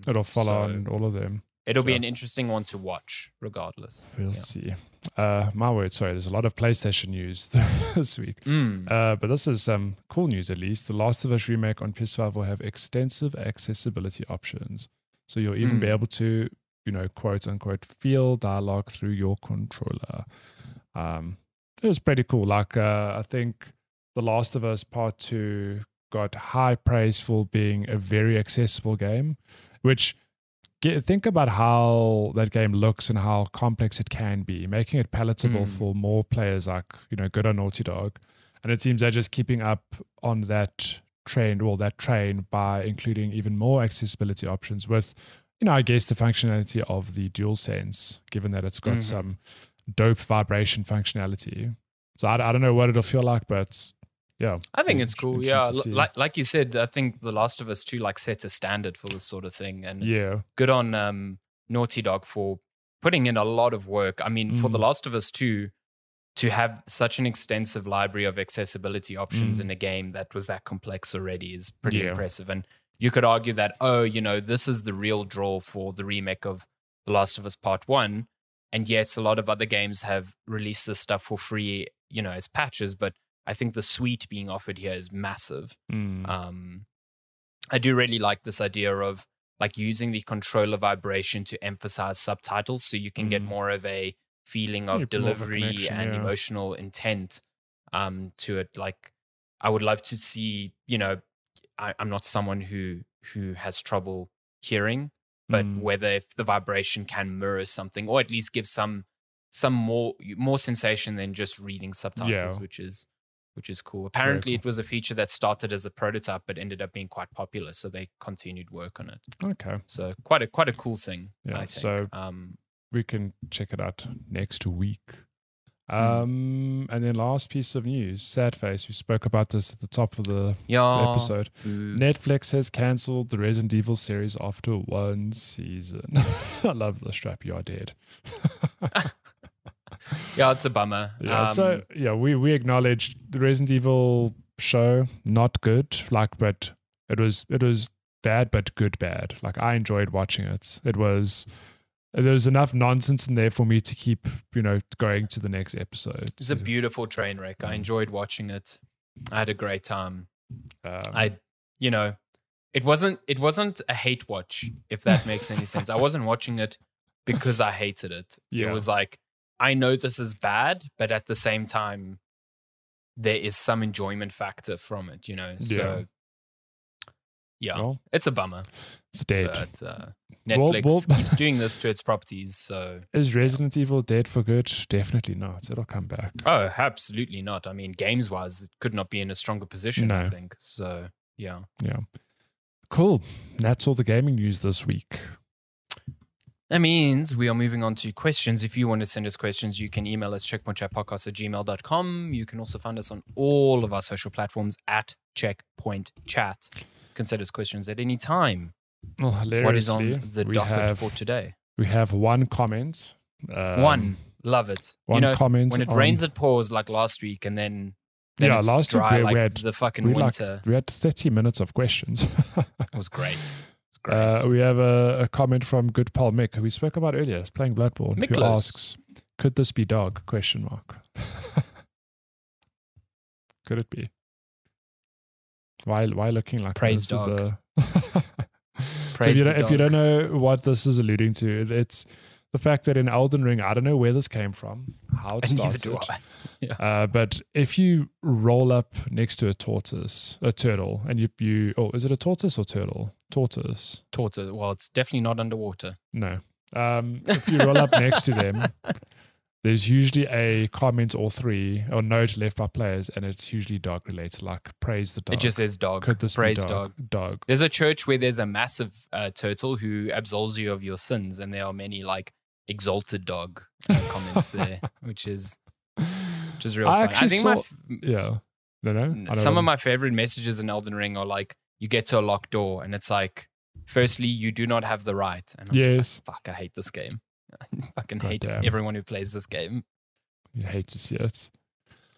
it'll follow on all of them. It'll be an interesting one to watch, regardless. We'll see. My word, sorry, there's a lot of PlayStation news this week. But this is some cool news, at least. The Last of Us remake on PS5 will have extensive accessibility options. So you'll even be able to, quote unquote, feel dialogue through your controller. It was pretty cool. Like, I think The Last of Us Part 2 got high praise for being a very accessible game, which... think about how that game looks and how complex it can be, making it palatable for more players like, good on Naughty Dog. And it seems they're just keeping up on that train by including even more accessibility options with, I guess the functionality of the DualSense, given that it's got some dope vibration functionality. So I don't know what it'll feel like, but... yeah, I think it's cool. Yeah, like you said, I think The Last of Us 2 set a standard for this sort of thing, and good on Naughty Dog for putting in a lot of work. I mean, for The Last of Us 2 to have such an extensive library of accessibility options in a game that was that complex already is pretty impressive. And you could argue that, this is the real draw for the remake of The Last of Us Part 1. And yes, a lot of other games have released this stuff for free, as patches, but I think the suite being offered here is massive. I do really like this idea of using the controller vibration to emphasize subtitles so you can get more of a feeling of delivery and emotional intent to it. Like, I would love to see, I'm not someone who has trouble hearing, but whether if the vibration can mirror something or at least give some more sensation than just reading subtitles, which is cool. Apparently, it was a feature that started as a prototype but ended up being quite popular, so they continued work on it. Okay. So quite a cool thing, I think. So we can check it out next week. And then last piece of news, sad face. We spoke about this at the top of the episode. Netflix has cancelled the Resident Evil series after 1 season. I love the strap. You are dead. Yeah, it's a bummer. We acknowledged the Resident Evil show, not good. But it was bad, but good bad. Like, I enjoyed watching it. There's enough nonsense in there for me to keep, going to the next episode. It's a beautiful train wreck. I enjoyed watching it. I had a great time. It wasn't a hate watch, if that makes any sense. I wasn't watching it because I hated it. Yeah. It was like, I know this is bad, but at the same time, there is some enjoyment factor from it, So, it's a bummer. It's dead. But Netflix keeps doing this to its properties. So is Resident Evil dead for good? Definitely not. It'll come back. Oh, absolutely not. I mean, games-wise, it could not be in a stronger position, No. I think. So, yeah. Yeah. Cool. That's all the gaming news this week. That means we are moving on to questions. If you want to send us questions, you can email us checkpointchatpodcast@gmail.com. You can also find us on all of our social platforms at checkpointchat. You can send us questions at any time. Oh, What is on the docket for today? We have one comment. One. Love it. Comment. When it rains, it pours like last week, and then it's last dry week we had the fucking winter. We had 30 minutes of questions. It was great. It's great. We have a comment from good pal Mick, who we spoke about earlier, playing Bloodborne, who asks, could this be dog? ? Could it be? Why looking like Praise this? dog. So if you don't know what this is alluding to, it's the fact that in Elden Ring, I don't know where this came from, how it started. Neither do I. Yeah. But if you roll up next to a turtle, and you is it a tortoise or turtle? Tortoise. Tortoise. Well, it's definitely not underwater. No. If you roll up next to them, there's usually a comment or three or note left by players, and it's usually dog related, like praise the dog. It just says dog. Could this praise be dog? Dog. There's a church where there's a massive turtle who absolves you of your sins, and there are many like exalted dog comments there, which is real fun. I think some of my favorite messages in Elden Ring are like, you get to a locked door, and it's like, firstly, you do not have the right. And I'm just like, fuck, I hate this game. I fucking hate everyone who plays this game. You hate to see it.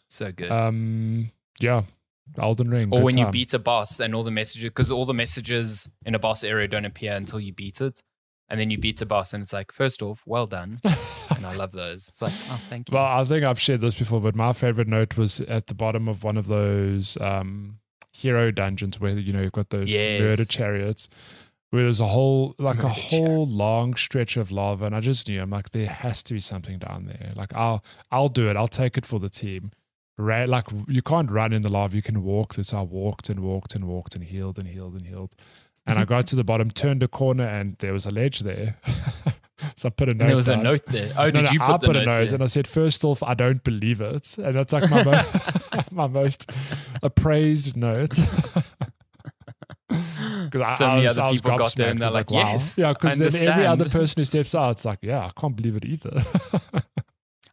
So good. Elden Ring. Or when you beat a boss and all the messages, because all the messages in a boss area don't appear until you beat it. And then you beat a boss and it's like, first off, well done. And I love those. It's like, oh, thank you. Well, I think I've shared this before, but my favorite note was at the bottom of one of those hero dungeons where, you've got those murder chariots. Where there's a whole long stretch of lava, and I just knew, I'm like, there has to be something down there. Like, I'll do it. I'll take it for the team. Like, you can't run in the lava. You can walk. So I walked and walked and walked and healed and healed and healed. And I got to the bottom, turned a corner, and there was a ledge there. So I put a note. And there was a note there. Oh, did you put a note there? And I said, first off, I don't believe it. And that's like my most appraised note. So many other people got there and they're like, wow. Yes. Yeah, because then every other person who steps out, it's like, yeah, I can't believe it either.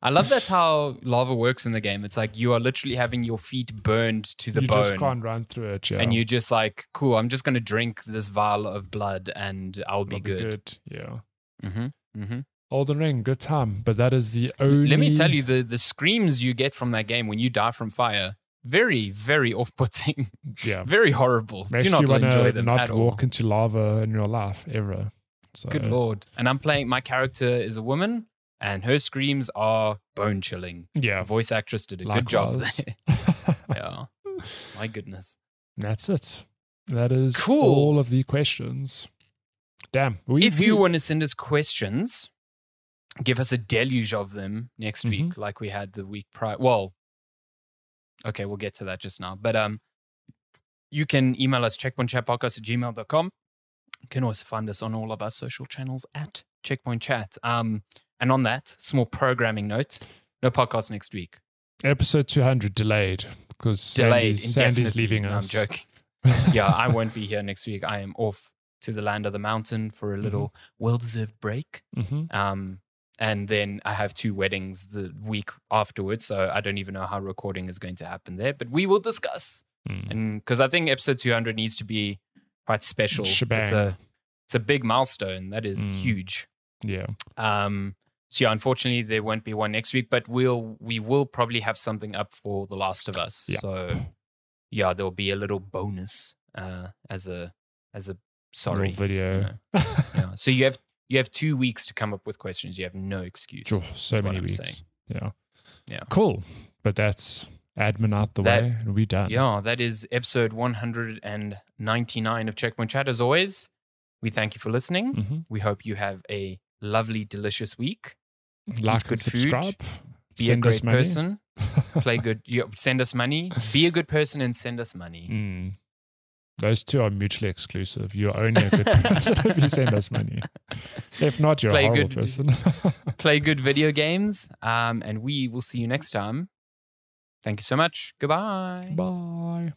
I love that's how lava works in the game. It's like you are literally having your feet burned to the bone. You just can't run through it, yeah. And you're just like, cool, I'm just going to drink this vial of blood and I'll be good. Yeah. Mm-hmm. Mm-hmm. Elden Ring, good time. But that is the only... Let me tell you, the screams you get from that game when you die from fire, very, very off-putting. Yeah. Very horrible. Makes Do not you enjoy them not at all. walk into lava in your life, ever. So. Good Lord. And my character is a woman, and her screams are bone-chilling. Yeah. The voice actress did a good job there. Yeah. My goodness. That's it. That is cool. All of the questions. Damn. If you want to send us questions, give us a deluge of them next week, like we had the week prior. Well, okay, we'll get to that just now. But you can email us checkpointchatpodcast@gmail.com. You can also find us on all of our social channels at Checkpoint Chat. And on that small programming note, no podcast next week. Episode 200 delayed because Sandy's leaving us. No, I'm joking. Yeah, I won't be here next week. I am off to the land of the mountain for a little well-deserved break. And then I have 2 weddings the week afterwards, so I don't even know how recording is going to happen there. But we will discuss, and because I think episode 200 needs to be quite special. Shebang. It's a big milestone. That is huge. Yeah. So yeah, unfortunately there won't be one next week, but we will probably have something up for The Last of Us. Yeah. So yeah, there'll be a little bonus as a sorry little video. Yeah. So you have 2 weeks to come up with questions. You have no excuse. Sure, so many weeks. Saying. Yeah. Cool. But that's admin out the way and we're done. Yeah, that is episode 199 of Checkpoint Chat. As always, we thank you for listening. Mm-hmm. We hope you have a lovely, delicious week. Like Eat good and subscribe. Food, be a great person. Play good. Send us money. Be a good person and send us money. Those two are mutually exclusive. You're only a good person if you send us money. If not, you're a horrible person. Play good video games. And we will see you next time. Thank you so much. Goodbye. Bye.